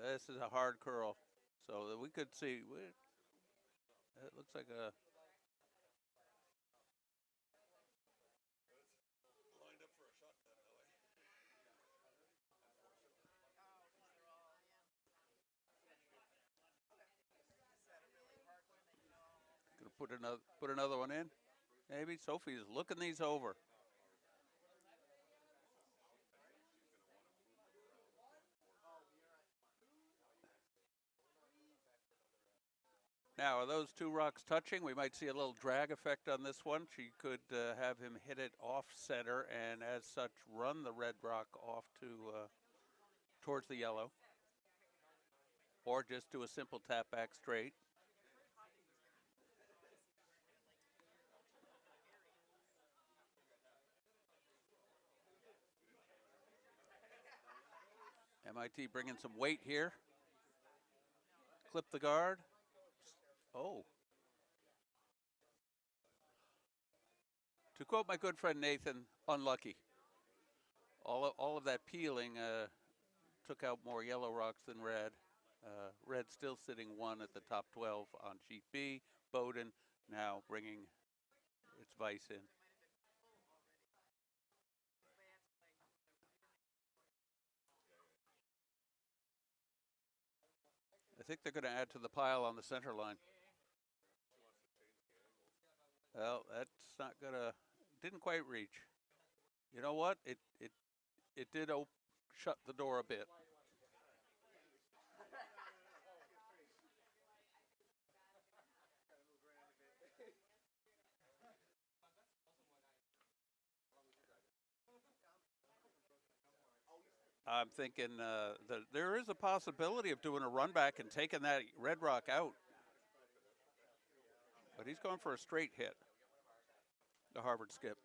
This is a hard curl. So that we could see, it looks like a... Lined up for a shotgun, Gonna put another one in. Maybe Sophie's looking these over. Now, are those 2 rocks touching? We might see a little drag effect on this one. She could have him hit it off center and as such run the red rock off to towards the yellow. Or just do a simple tap back straight. MIT bringing some weight here. Clip the guard. Oh. To quote my good friend Nathan, unlucky. All of that peeling took out more yellow rocks than red. Red still sitting 1 at the top 12 on sheet B. Bowdoin now bringing its vice in. I think they're going to add to the pile on the center line. Well, that's not going to, didn't quite reach. You know what? It did shut the door a bit. I'm thinking there is a possibility of doing a run back and taking that red rock out. But he's going for a straight hit, the Harvard skip.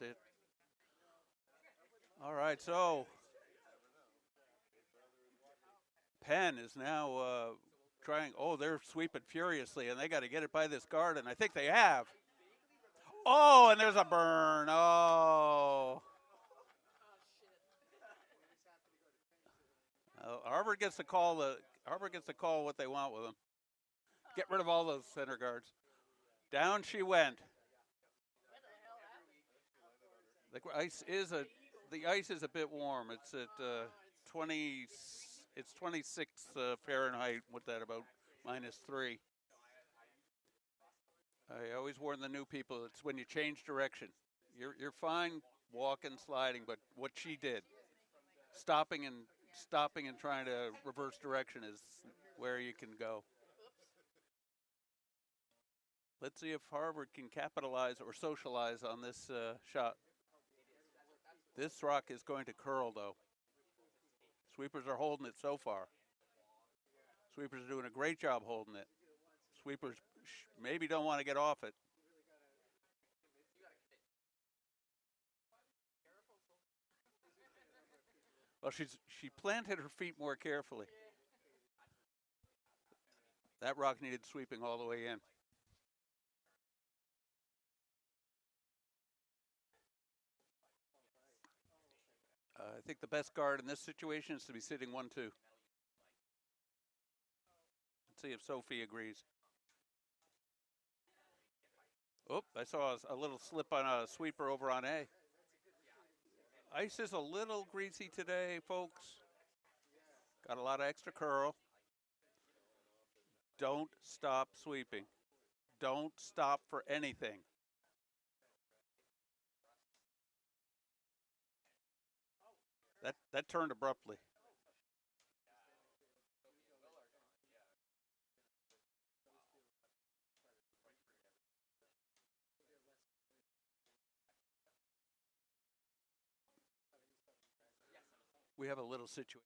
That's it. All right, so Penn is now trying. Oh, they're sweeping furiously, and they got to get it by this guard, and I think they have. Oh, and there's a burn. Oh. Harvard gets to call what they want with them. Get rid of all those center guards. Down she went. The ice is a bit warm. It's at 20. It's 26 Fahrenheit. What's that about? -3. I always warn the new people. It's when you change direction. You're fine walking, sliding, but what she did, stopping and trying to reverse direction is where you can go. Let's see if Harvard can capitalize or socialize on this shot. This rock is going to curl, though. Sweepers are holding it so far. Sweepers are doing a great job holding it. Sweepers maybe don't want to get off it. Well, she planted her feet more carefully. That rock needed sweeping all the way in. I think the best guard in this situation is to be sitting 1-2. Let's see if Sophie agrees. Oh, I saw a little slip on a sweeper over on A. Ice is a little greasy today, folks. Got a lot of extra curl. Don't stop sweeping. Don't stop for anything. That turned abruptly. We have a little situation.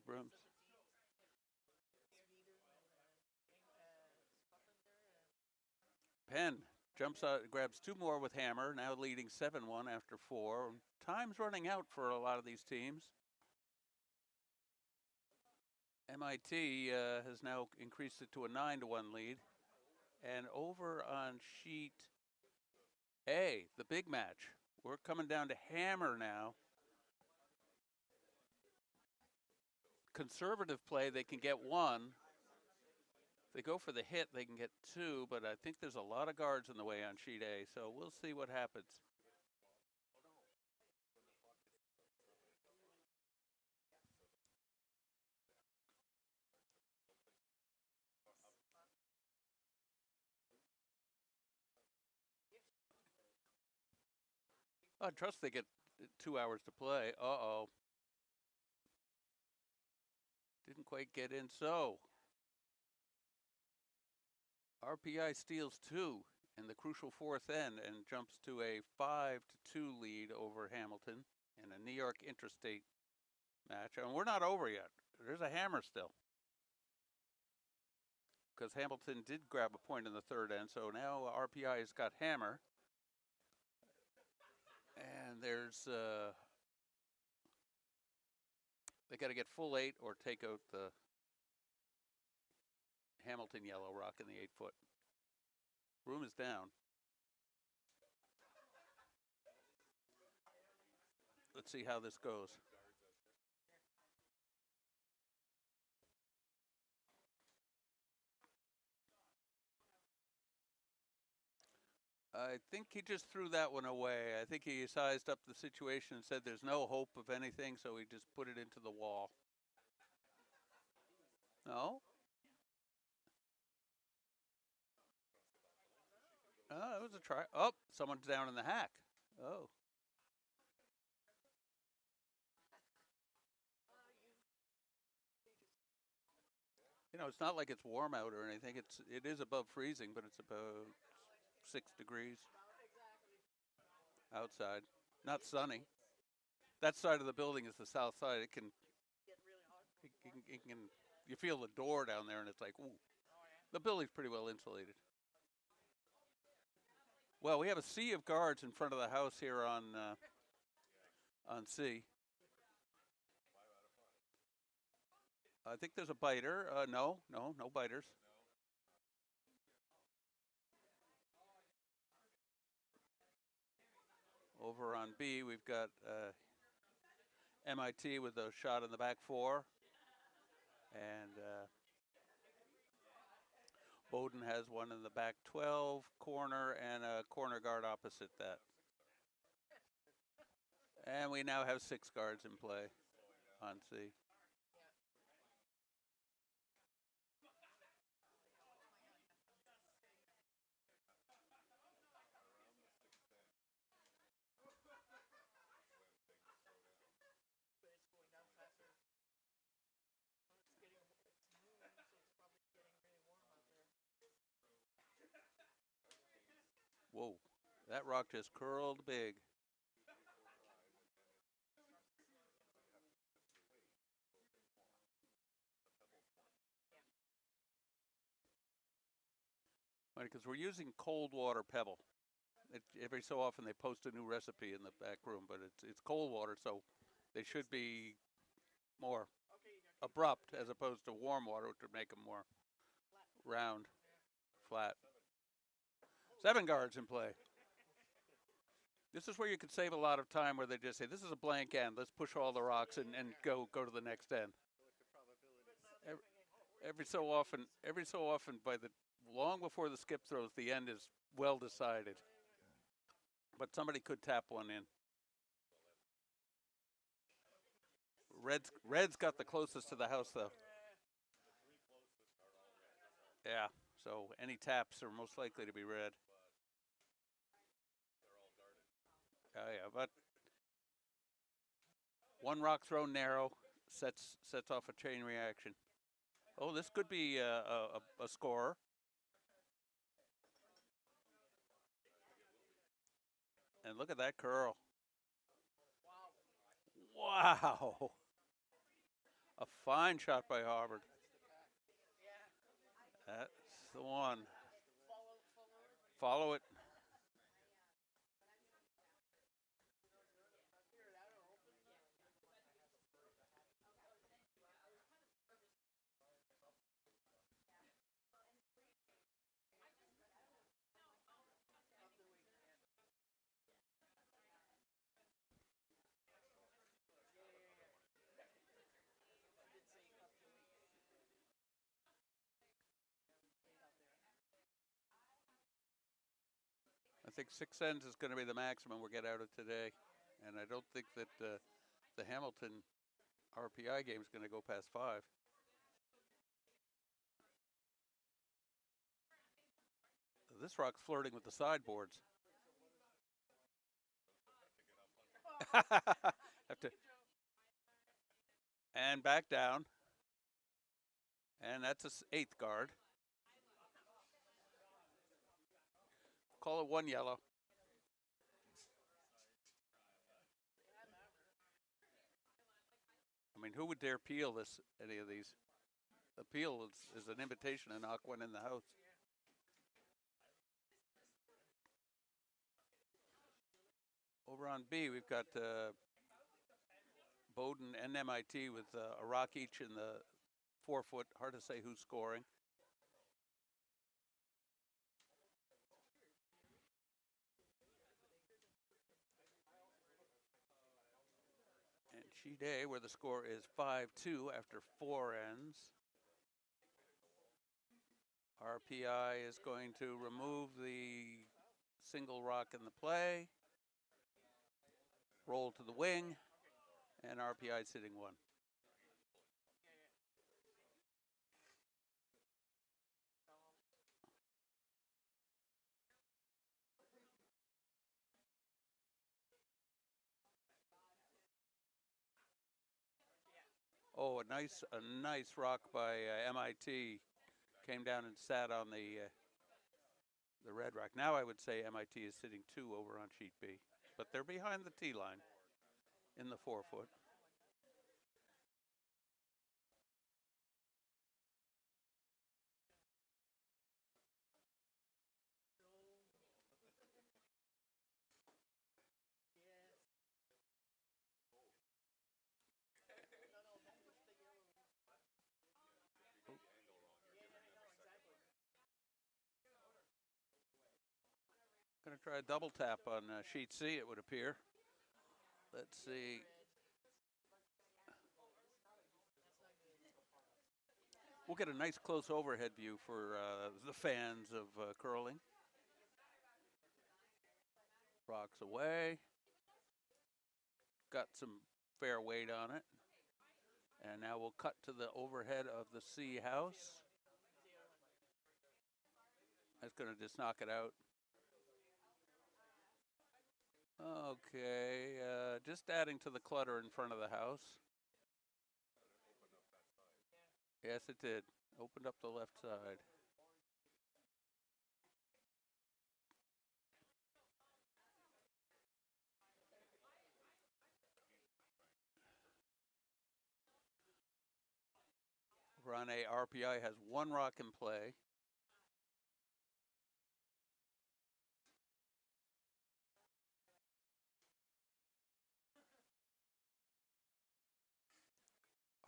Brooms. Penn jumps out, grabs two more with hammer, now leading 7-1 after 4. Time's running out for a lot of these teams. MIT has now increased it to a 9-1 lead. And over on sheet A, the big match, we're coming down to hammer now. Conservative play, they can get 1. If they go for the hit, they can get 2, but I think there's a lot of guards in the way on sheet A, so we'll see what happens. I trust they get 2 hours to play. Uh-oh. Didn't quite get in, so RPI steals 2 in the crucial 4th end and jumps to a 5-2 lead over Hamilton in a New York interstate match. And we're not over yet. There's a hammer still. Because Hamilton did grab a point in the 3rd end, so now RPI has got hammer. And there's, they got to get full 8 or take out the Hamilton yellow rock in the 8-foot. Room is down. Let's see how this goes. I think he just threw that one away. I think he sized up the situation and said there's no hope of anything, so he just put it into the wall. No? Oh, it was a try. Oh, someone's down in the hack. Oh. You know, it's not like it's warm out or anything. It is above freezing, but it's about 6 degrees outside. Not sunny. That side of the building is the south side. It can, you feel the door down there, and it's like, ooh. The building's pretty well insulated. Well, we have a sea of guards in front of the house here on C. I think there's a biter. No biters. Over on B, we've got MIT with a shot in the back 4. And Bowdoin has one in the back 12 corner and a corner guard opposite that. And we now have 6 guards in play on C. Whoa, that rock just curled big. Because we're using cold water pebble. Every so often they post a new recipe in the back room, but it's cold water, so they should be more abrupt as opposed to warm water, which would make them more round, flat. 7 guards in play. This is where you could save a lot of time, where they just say, this is a blank end, let's push all the rocks and go to the next end. Every so often, long before the skip throws, the end is well decided. But somebody could tap one in. Red's got the closest to the house, though. Yeah, so any taps are most likely to be red. Oh yeah, but one rock thrown narrow sets off a chain reaction. Oh, this could be a scorer. And look at that curl. Wow. A fine shot by Harvard. That's the one. Follow it. I think 6 ends is going to be the maximum we'll get out of today. And I don't think that the Hamilton RPI game is going to go past 5. This rock's flirting with the sideboards. Have to. And back down. And that's a 8th guard. Call it 1 yellow. I mean, who would dare peel this? Any of these? The peel is an invitation to knock one in the house. Over on B, we've got Bowdoin and MIT with a rock each in the 4-foot. Hard to say who's scoring. And sheet A, where the score is 5-2 after 4 ends. RPI is going to remove the single rock in the play, roll to the wing, and RPI sitting 1. Oh, a nice rock by MIT came down and sat on the red rock. Now I would say MIT is sitting 2 over on sheet B, but they're behind the tee line in the 4-foot. Going to try a double tap on sheet C, it would appear. Let's see. We'll get a nice close overhead view for the fans of curling. Rocks away. Got some fair weight on it. And now we'll cut to the overhead of the C house. That's going to just knock it out. Okay, just adding to the clutter in front of the house. Yes, it did. Opened up the left side. Over on A, RPI has 1 rock in play.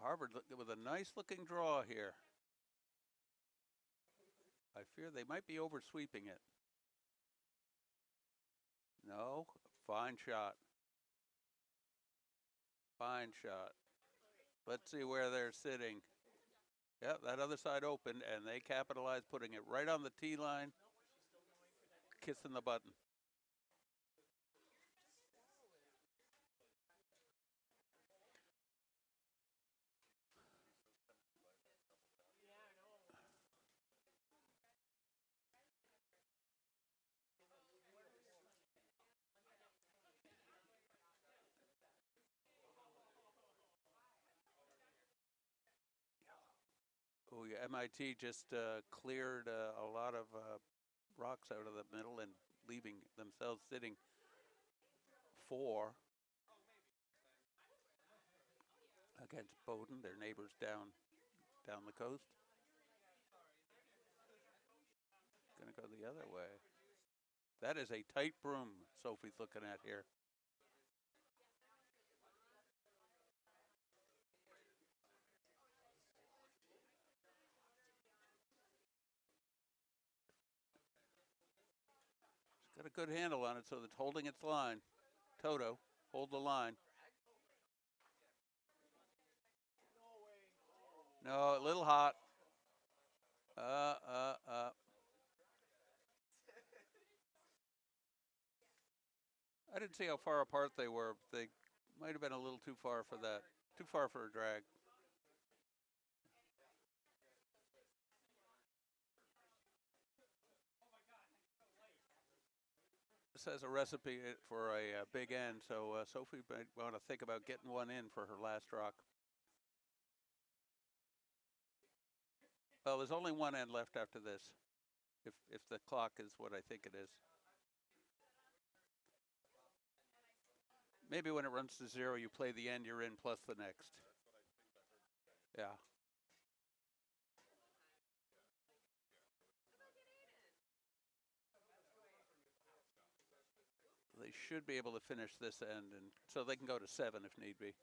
Harvard with a nice looking draw here. I fear they might be over sweeping it. No, fine shot. Fine shot. Let's see where they're sitting. Yep, that other side opened, and they capitalized, putting it right on the tee line, kissing the button. Oh, yeah, MIT just cleared a lot of rocks out of the middle and leaving themselves sitting 4. against Bowdoin, their neighbors down the coast. Gonna go the other way. That is a tight broom Sophie's looking at here. She's got a good handle on it, so it's holding its line. Toto, hold the line. No, a little hot. I didn't see how far apart they were. They might have been a little too far for that. Too far for a drag. This has a recipe for a big end, so Sophie might want to think about getting one in for her last rock. Well, there's only one end left after this, if the clock is what I think it is. Maybe when it runs to 0, you play the end you're in plus the next. Yeah. They should be able to finish this end, and so they can go to 7 if need be.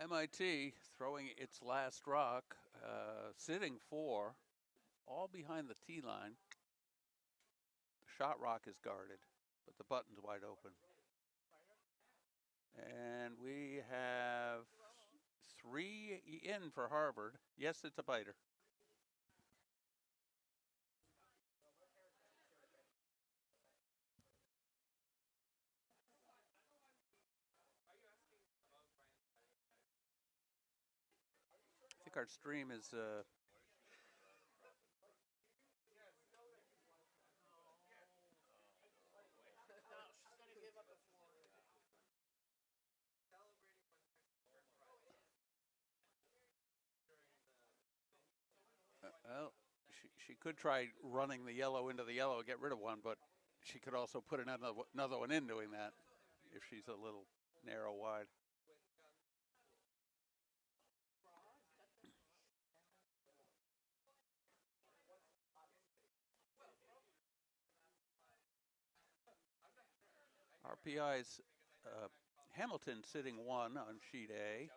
MIT throwing its last rock, sitting 4, all behind the tee line. The shot rock is guarded, but the button's wide open. And we have 3 in for Harvard. Yes, it's a biter. I think our stream is well, she could try running the yellow into the yellow and get rid of one, but she could also put another one in doing that if she's a little narrow wide. RPI's Hamilton sitting 1 on sheet A.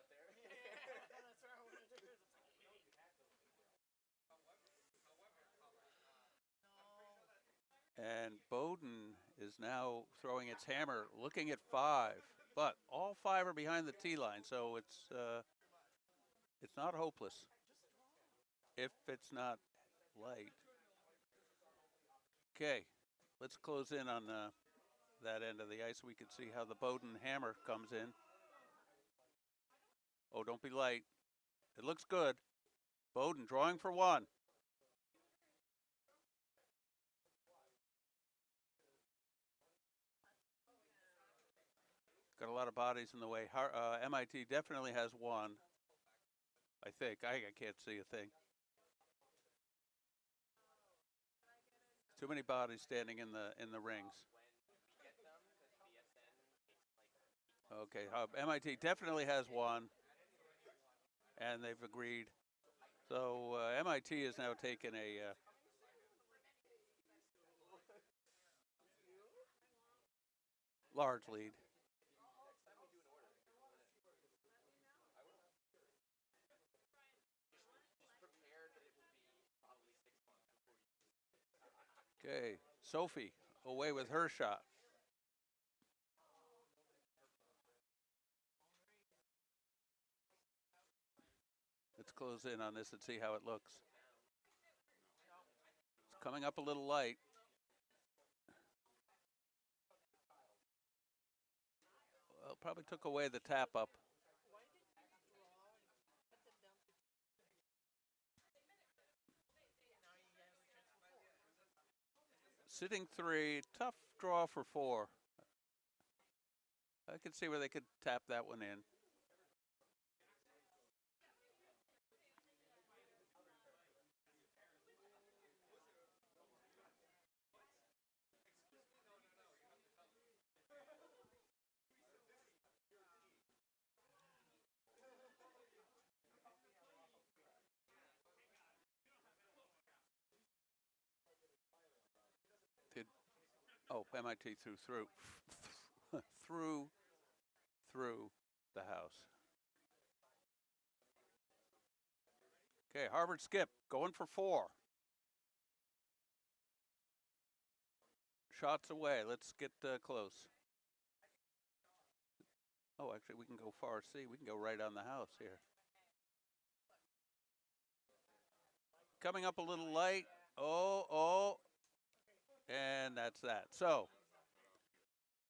And Bowdoin is now throwing its hammer, looking at 5, but all 5 are behind the tee line, so it's not hopeless if it's not light. Okay, let's close in on that end of the ice. We can see how the Bowdoin hammer comes in. Oh, don't be light. It looks good. Bowdoin drawing for 1. Got a lot of bodies in the way. MIT definitely has 1. I think. I can't see a thing. Too many bodies standing in the rings. Okay, MIT definitely has 1, and they've agreed. So MIT is now taking a large lead. Okay, Sophie away with her shot. Let's close in on this and see how it looks. It's coming up a little light. Well, probably took away the tap up. Sitting 3, tough draw for 4. I could see where they could tap that one in. Oh, MIT through through the house. Okay, Harvard skip going for 4. Shots away. Let's get close. Oh, actually, we can go far C. We can go right on the house here. Coming up a little light. Oh. And that's that. So,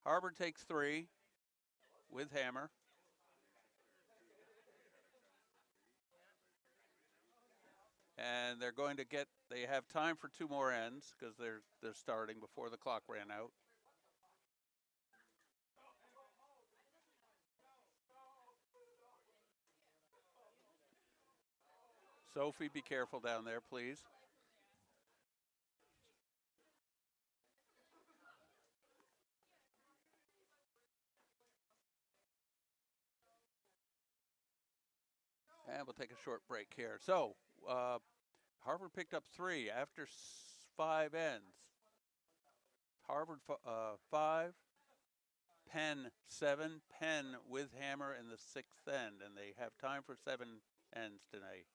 Harvard takes 3 with hammer. And they're going to get, they have time for 2 more ends because they're starting before the clock ran out. Sophie, be careful down there, please. And we'll take a short break here. So, Harvard picked up 3 after 5 ends. Harvard 5, Penn 7, Penn with hammer in the 6th end, and they have time for 7 ends tonight.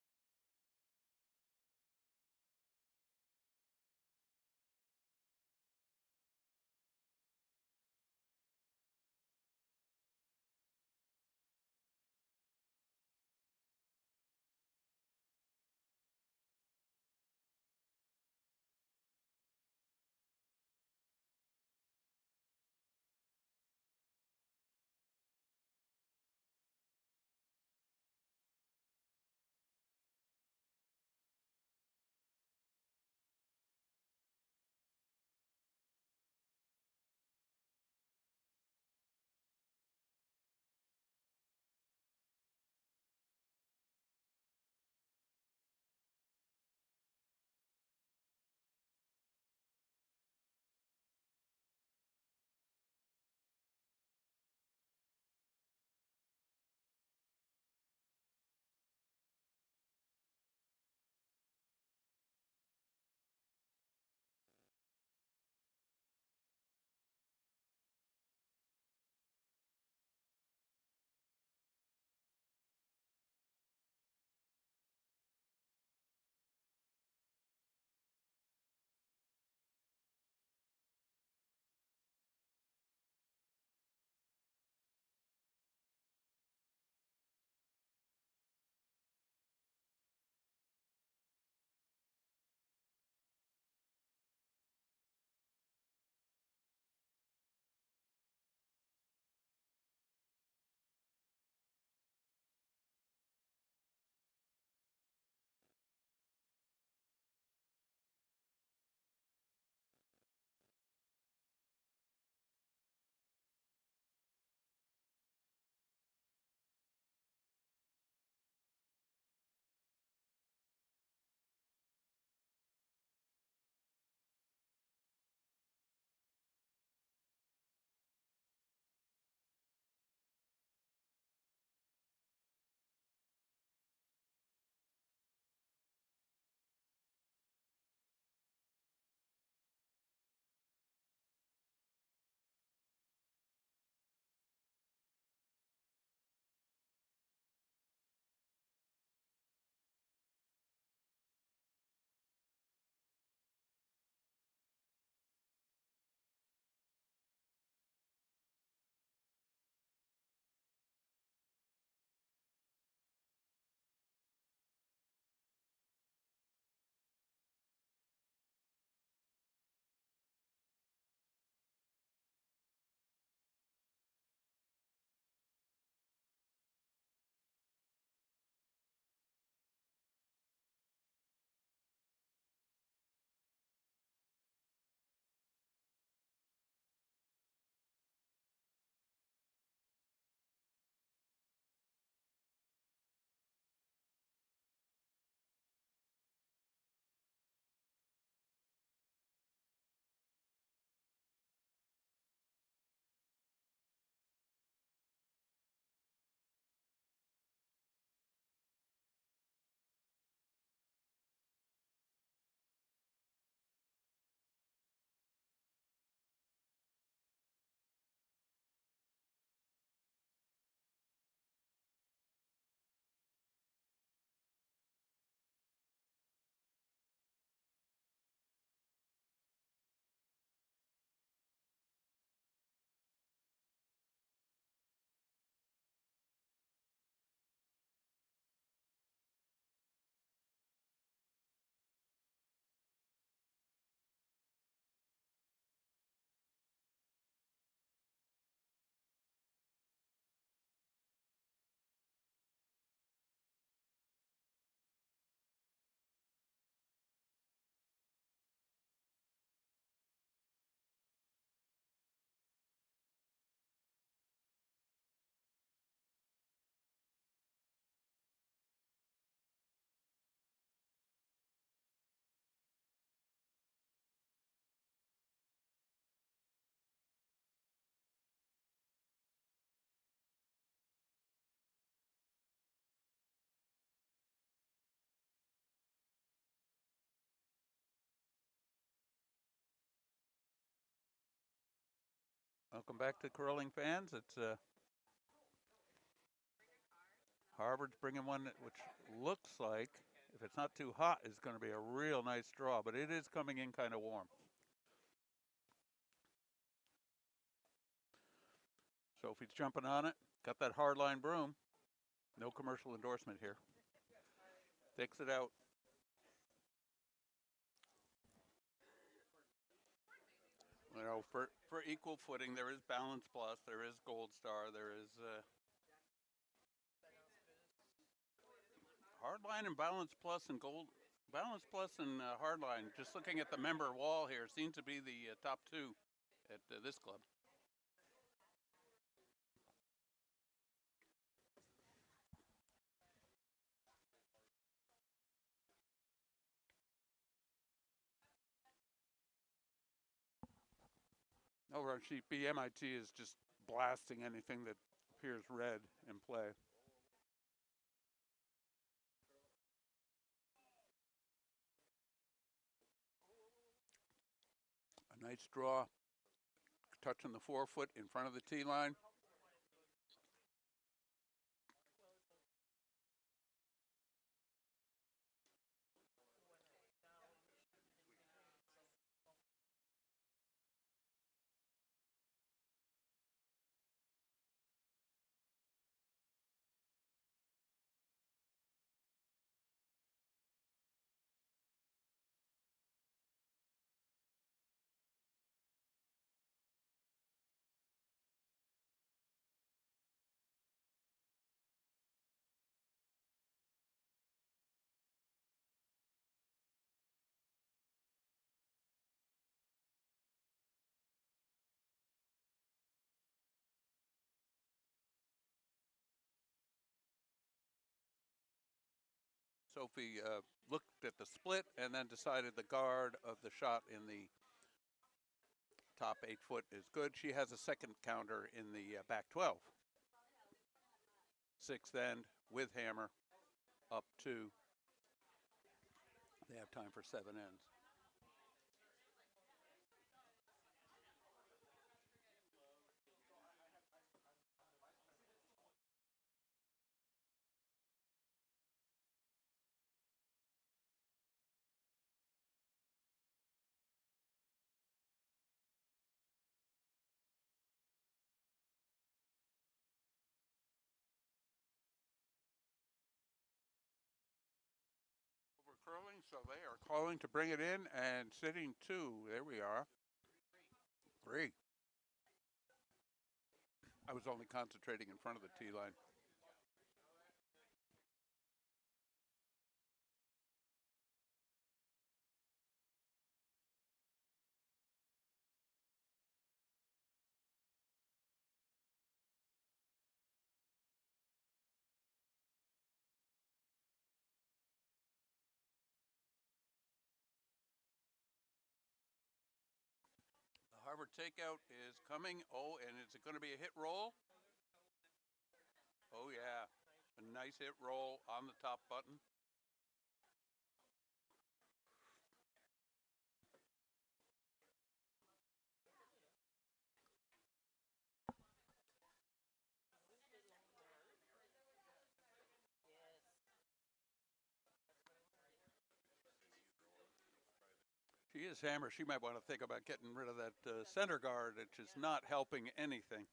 Welcome back to Curling fans. It's Harvard's bringing one which looks like, if it's not too hot, is going to be a real nice draw, but it is coming in kind of warm. Sophie's jumping on it. Got that hardline broom. No commercial endorsement here. Takes it out. You know, for equal footing, there is Balance Plus, there is Gold Star, there is Hardline and Balance Plus and Balance Plus and Hardline. Just looking at the member wall here, seems to be the top two at this club. Over on sheet B, MIT is just blasting anything that appears red in play. A nice draw, touching the forefoot in front of the tee line. Sophie looked at the split and then decided the guard of the shot in the top 8 foot is good. She has a second counter in the back 12. Sixth end with hammer up 2. They have time for 7 ends. Curling, so they are calling to bring it in and sitting 2. There we are. 3. I was only concentrating in front of the tee line. Harvard takeout is coming. Oh, and is it going to be a hit roll? Oh, yeah. A nice hit roll on the top button. She is hammer. She might want to think about getting rid of that center guard, which is not helping anything.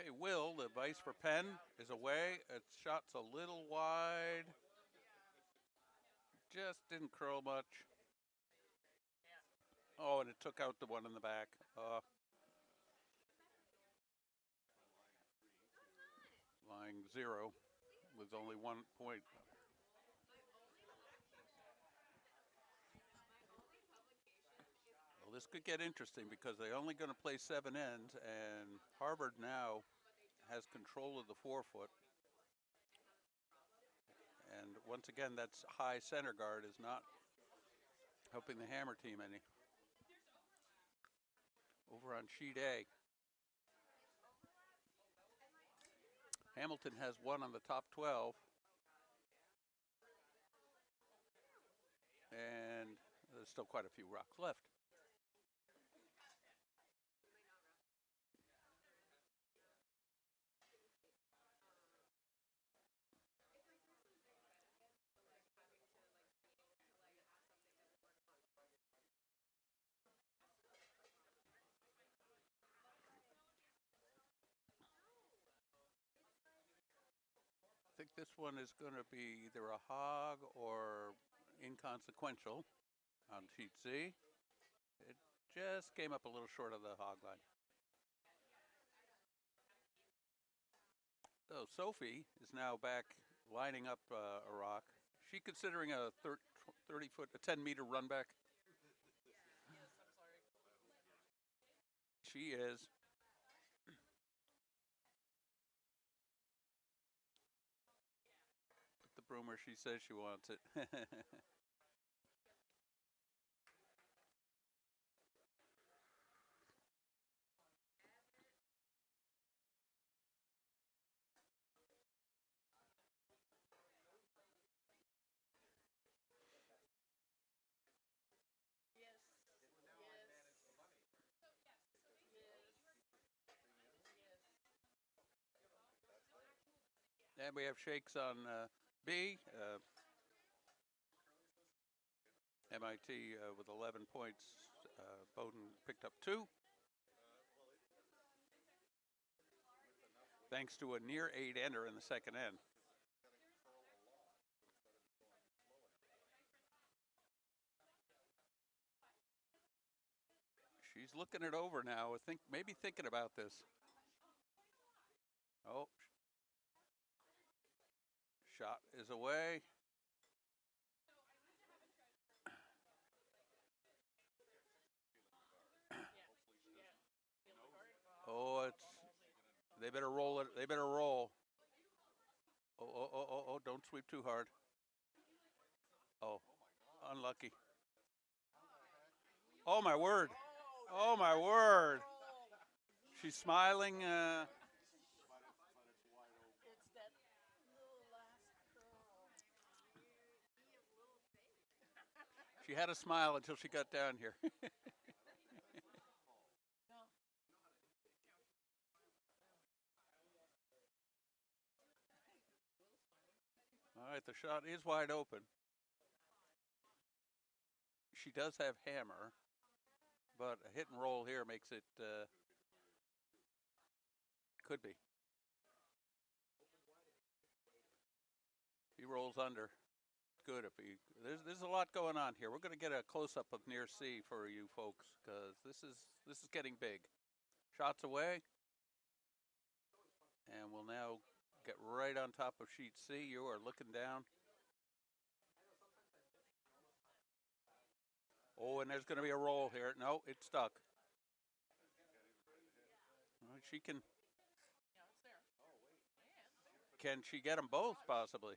Okay, Will, the vice for Penn, is away. Its shot's a little wide. Just didn't curl much. Oh, and it took out the one in the back. Lying 0 with only 1 point. Well, this could get interesting because they're only going to play 7 ends, and Harvard now has control of the forefoot. And once again, that's high center guard is not Helping the hammer team any. Over on sheet A, Hamilton has one on the top 12. And there's still quite a few rocks left. I think this one is going to be either a hog or inconsequential on sheet C. It just came up a little short of the hog line. So Sophie is now back lining up a rock. She considering a 30-foot, a 10-meter run back? Yes, I'm sorry. She is. Put the broomer, she says she wants it. Yes. And we have shakes on B. MIT with 11 points. Bowdoin picked up 2. Thanks to a near 8-ender in the second end. She's looking it over now. Maybe thinking about this. Oh, shot is away. Oh, they better roll it. They better roll. Oh, don't sweep too hard. Oh, unlucky. Oh, my word. Oh, my word. She's smiling. It's that little last curl. She had a smile until she got down here. All right, the shot is wide open. She does have hammer, but a hit and roll here makes it, could be. He rolls under. Good if he. There's a lot going on here. We're going to get a close up of near C for you folks because this is getting big. Shots away, and we'll now get right on top of sheet C. You are looking down. Oh, and there's going to be a roll here. No, it's stuck. Well, she can. Yeah, it's there. Can she get them both possibly?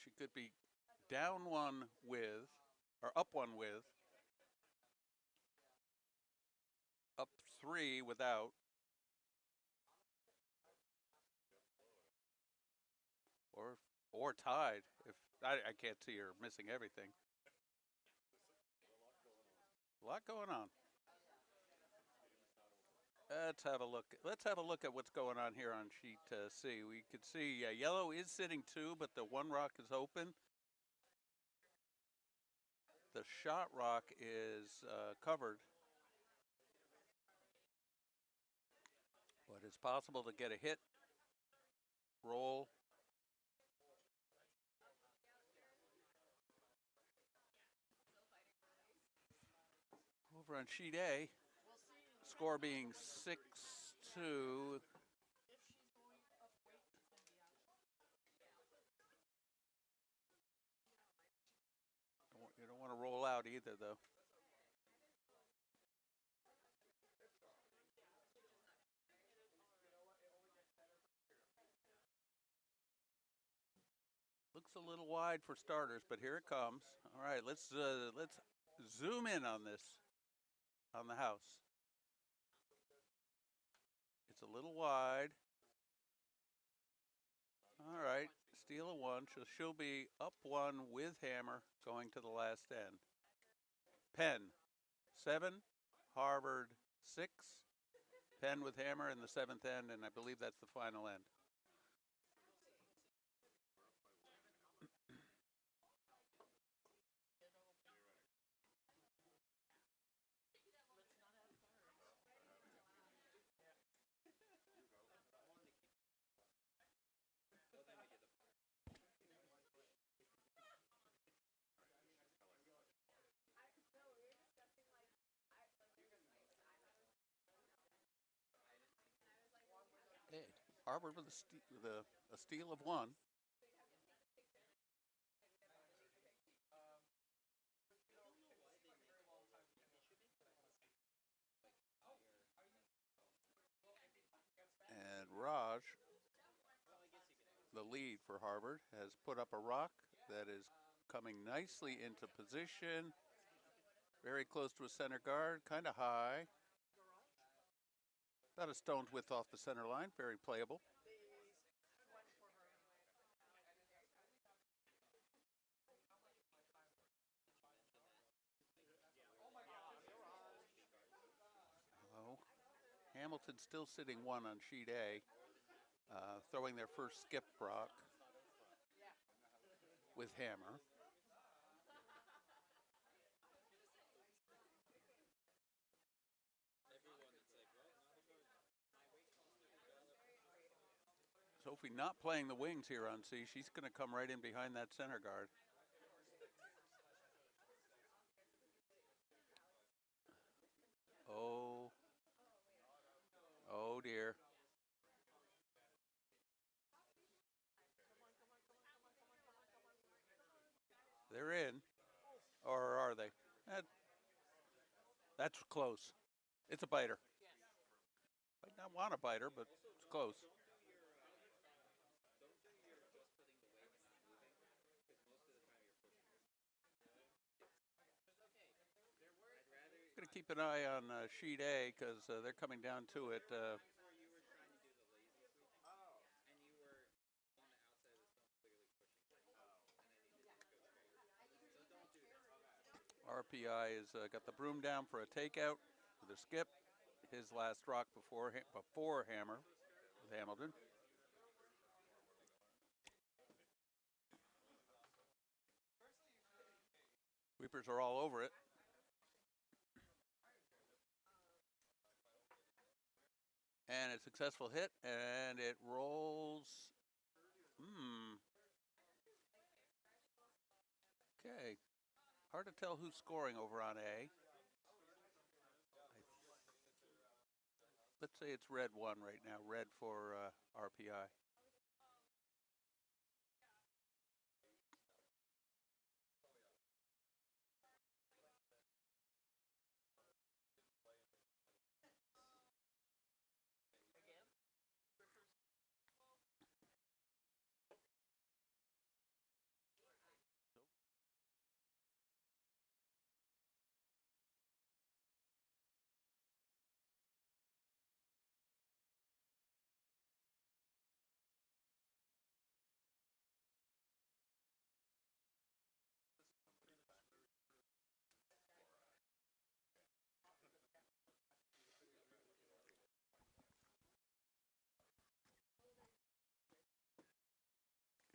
She could be down one with, or up one with, up 3 without, or tied. If I can't see her missing everything. A lot going on. Let's have a look. Let's have a look at what's going on here on sheet C. We could see yellow is sitting 2, but the one rock is open. The shot rock is covered, but it's possible to get a hit, roll. Over on sheet A, score being 6-2. You don't want to roll out either, though. Looks a little wide for starters, but here it comes. All right, let's zoom in on this, on the house. It's a little wide. All right, steal a one. She'll be up one with hammer going to the last end. Penn, 7, Harvard, 6. Penn with hammer in the 7th end, and I believe that's the final end. Okay, Harvard with a steal of 1. And Raj, the lead for Harvard, has put up a rock that is coming nicely into position. Very close to a center guard, kind of high. About a stone's width off the center line, very playable. Oh, Hamilton still sitting 1 on sheet A, throwing their first skip rock with hammer. Sophie not playing the wings here on C. She's going to come right in behind that center guard. Oh. Oh dear. They're in. Or are they? That's close. It's a biter. Might not want a biter, but it's close. Going to keep an eye on sheet A because they're coming down to it. RPI has got the broom down for a takeout with a skip. His last rock before hammer with Hamilton. Sweepers are all over it. And a successful hit, and it rolls. Okay. Hard to tell who's scoring over on A. Let's say it's red 1 right now. Red for RPI.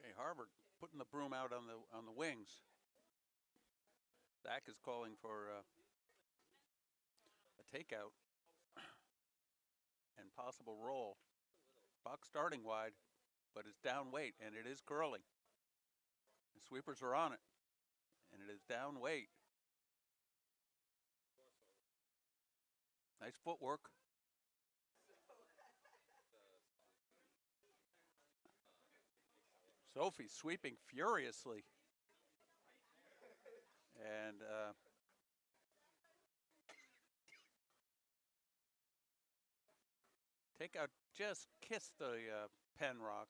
Okay, Harvard putting the broom out on the wings. Zach is calling for a takeout and possible roll. Puck starting wide, but it's down weight, and it is curling. The sweepers are on it, and it is down weight. Nice footwork. Sophie sweeping furiously. And takeout just kissed the Penn rock.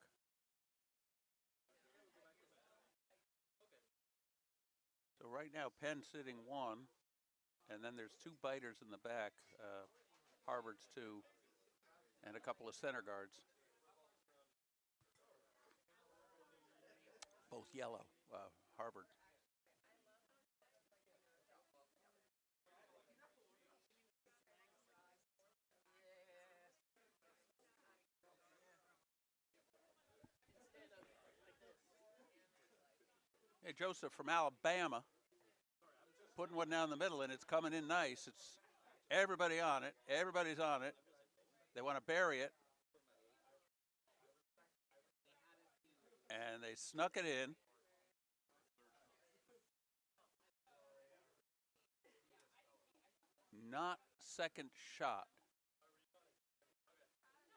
right now, Penn sitting 1, and then there's 2 biters in the back. Harvard's 2, and a couple of center guards. Both yellow, Harvard. Hey, Joseph from Alabama, putting one down the middle, and it's coming in nice. It's everybody on it. Everybody's on it. They want to bury it. And they snuck it in. Not second shot.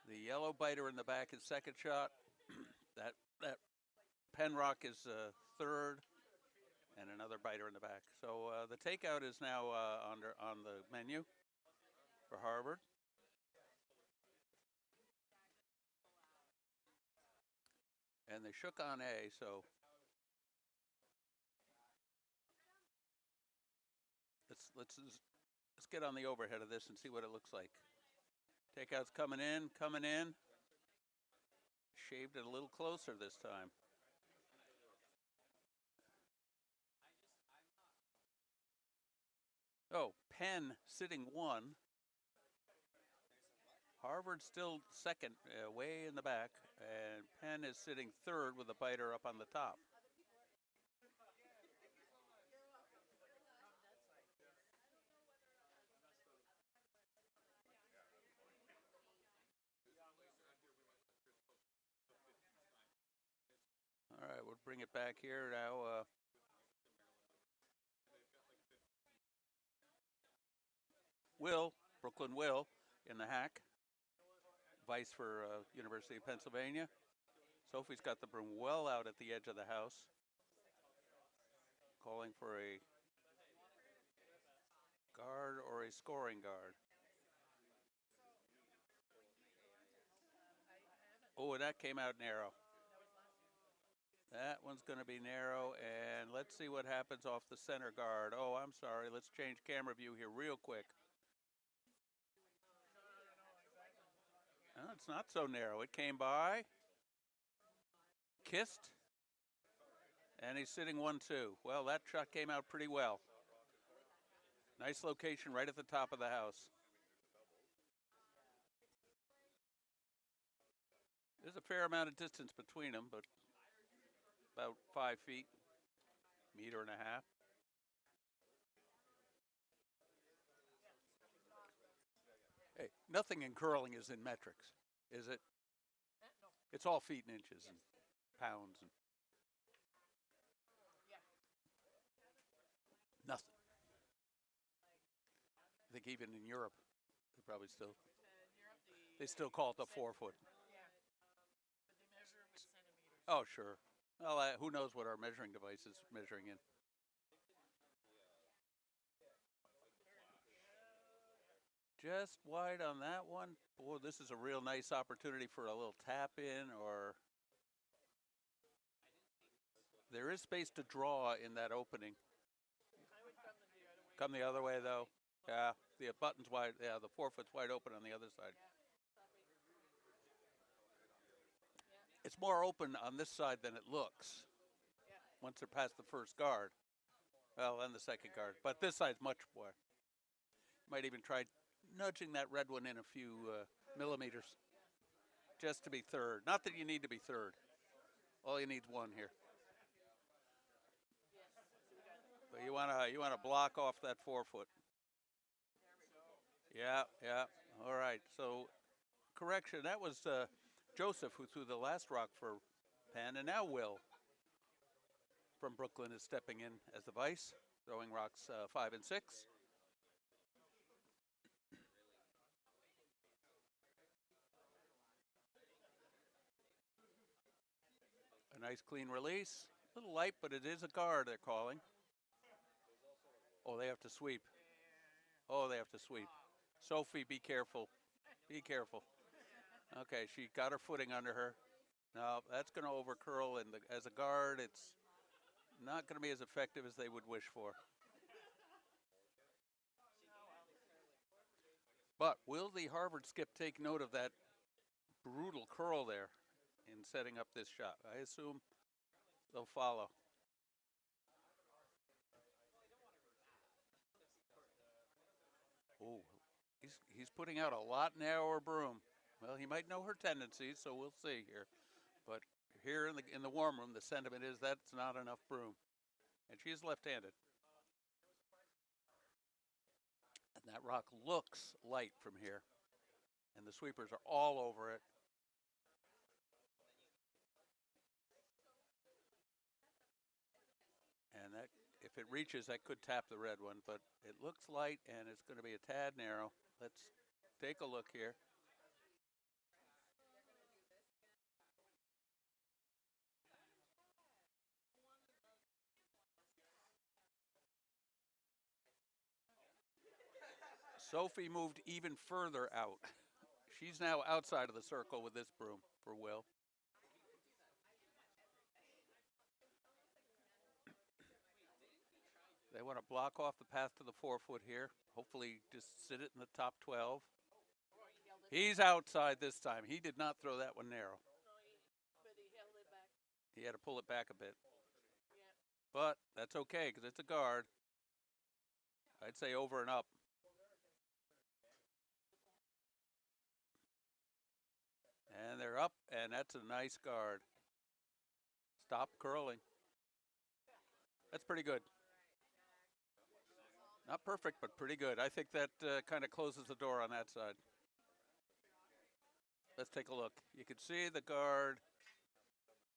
The yellow biter in the back is second shot. that Penn Rock is third, and another biter in the back. So the takeout is now on the menu for Harvard. And they shook on A, so let's get on the overhead of this and see what it looks like. Takeout's coming in. Shaved it a little closer this time. Oh, Penn sitting 1. Harvard still second, way in the back, and Penn is sitting third with a biter up on the top. All right, we'll bring it back here now. Brooklyn Will in the hack. Vice for University of Pennsylvania. Sophie's got the broom well out at the edge of the house. Calling for a guard or a scoring guard. Oh, and that came out narrow. That one's going to be narrow, and let's see what happens off the center guard. Oh, I'm sorry. Let's change camera view here real quick. Oh, it's not so narrow. It came by, kissed, and he's sitting 1-2. Well, that shot came out pretty well. Nice location right at the top of the house. There's a fair amount of distance between them, but about 5 feet, 1.5 meters. Hey, nothing in curling is in metrics, is it? No. It's all feet and inches and pounds and Yeah. nothing. I think even in Europe, they probably still In Europe, they still call it the 4 foot. yeah, but they measure with centimeters. Oh, sure. Well, who knows what our measuring device is measuring in? Just wide on that one. Boy, this is a real nice opportunity for a little tap in, or there is space to draw in that opening. I would Come the other way, though. Yeah, the button's wide. Yeah, the 4 foot's wide open on the other side. It's more open on this side than it looks. Once they're past the first guard. Well, and the second guard. But this side's much more. Might even try nudging that red one in a few millimeters. Just to be third. Not that you need to be third. All you need is 1 here. But you wanna block off that 4 foot. Yeah. All right. So, correction. That was Joseph who threw the last rock for Penn, and now Will from Brooklyn is stepping in as the vice, throwing rocks 5 and 6. A nice clean release. A little light, but it is a guard they're calling. Oh, they have to sweep. Oh, they have to sweep. Sophie, be careful. Be careful. Okay, she got her footing under her. No, that's going to overcurl, and as a guard, it's not going to be as effective as they would wish for. But will the Harvard skip take note of that brutal curl there in setting up this shot? I assume they'll follow. Oh, he's putting out a lot narrower broom. Well, he might know her tendencies, so we'll see here. But here in the warm room, the sentiment is that's not enough broom, and she is left-handed. And that rock looks light from here, and the sweepers are all over it. And that, if it reaches, that could tap the red one, but it looks light and it's going to be a tad narrow. Let's take a look here. Sophie moved even further out. She's now outside of the circle with this broom for Will. They want to block off the path to the 4-foot here. Hopefully just sit it in the top 12. He's outside this time. He did not throw that one narrow. But he held it back. He had to pull it back a bit. Yeah. But that's okay because it's a guard. I'd say over and up. And they're up, and that's a nice guard. Stop curling. That's pretty good. Not perfect, but pretty good. I think that kind of closes the door on that side. Let's take a look. You can see the guard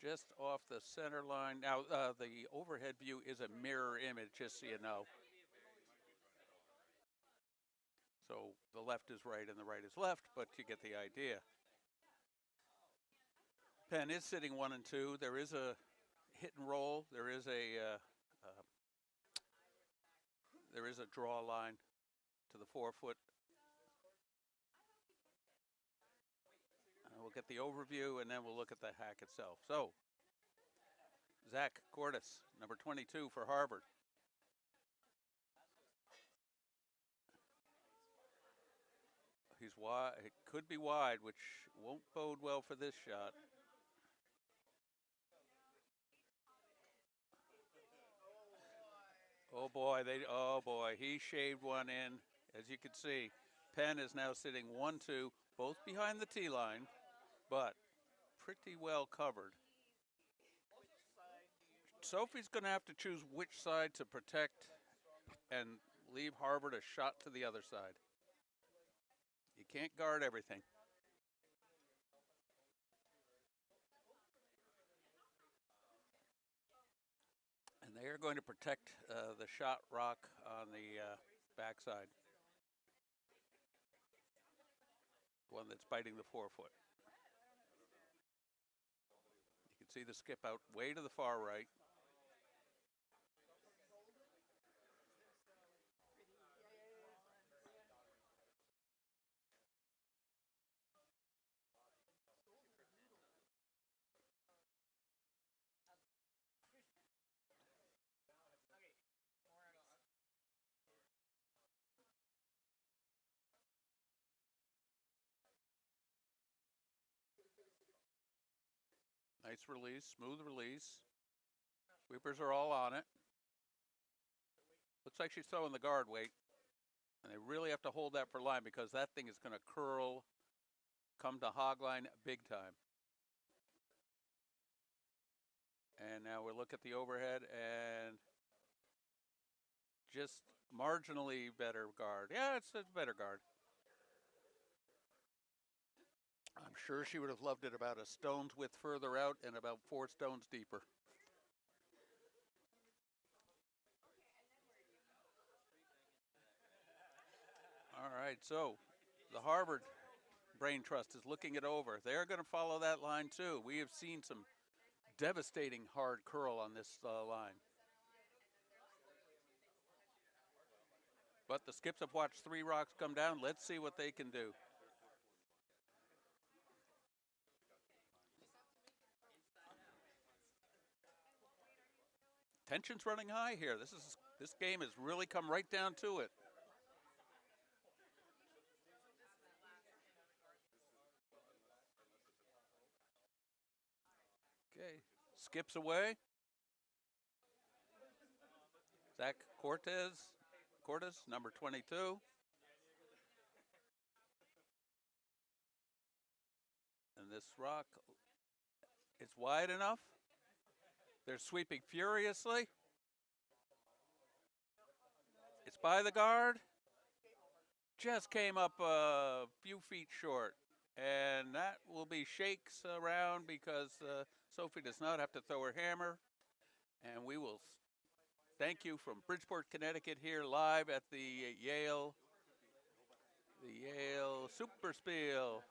just off the center line. Now, the overhead view is a mirror image, just so you know. So the left is right and the right is left, but you get the idea. Penn is sitting 1 and 2. There is a hit and roll. There is a draw line to the 4-foot. We'll get the overview and then we'll look at the hack itself. So, Zach Cordes, number 22 for Harvard. He's wide. It could be wide, which won't bode well for this shot. Oh boy, he shaved one in. As you can see, Penn is now sitting 1-2, both behind the tee line, but pretty well covered. Sophie's going to have to choose which side to protect and leave Harvard a shot to the other side. You can't guard everything. And they are going to protect the shot rock on the backside. One that's biting the 4-foot. You can see the skip out way to the far right. Nice release, smooth release. Sweepers are all on it. Looks like she's throwing the guard weight. And they really have to hold that for line because that thing is going to curl, come to hog line big time. And now we'll look at the overhead and just marginally better guard. Yeah, it's a better guard. I'm sure she would have loved it about a stone's width further out and about 4 stones deeper. All right, so the Harvard Brain Trust is looking it over. They're going to follow that line too. We have seen some devastating hard curl on this line. But the skips have watched 3 rocks come down. Let's see what they can do. Tension's running high here. This game has really come right down to it. Okay, skips away. Zach Cortez, number 22. And this rock, it's wide enough. They're sweeping furiously. It's by the guard. Just came up a few feet short. And that will be shakes around because Sophie does not have to throw her hammer. And we will thank you from Bridgeport, Connecticut here live at the Yale SuperSpiel.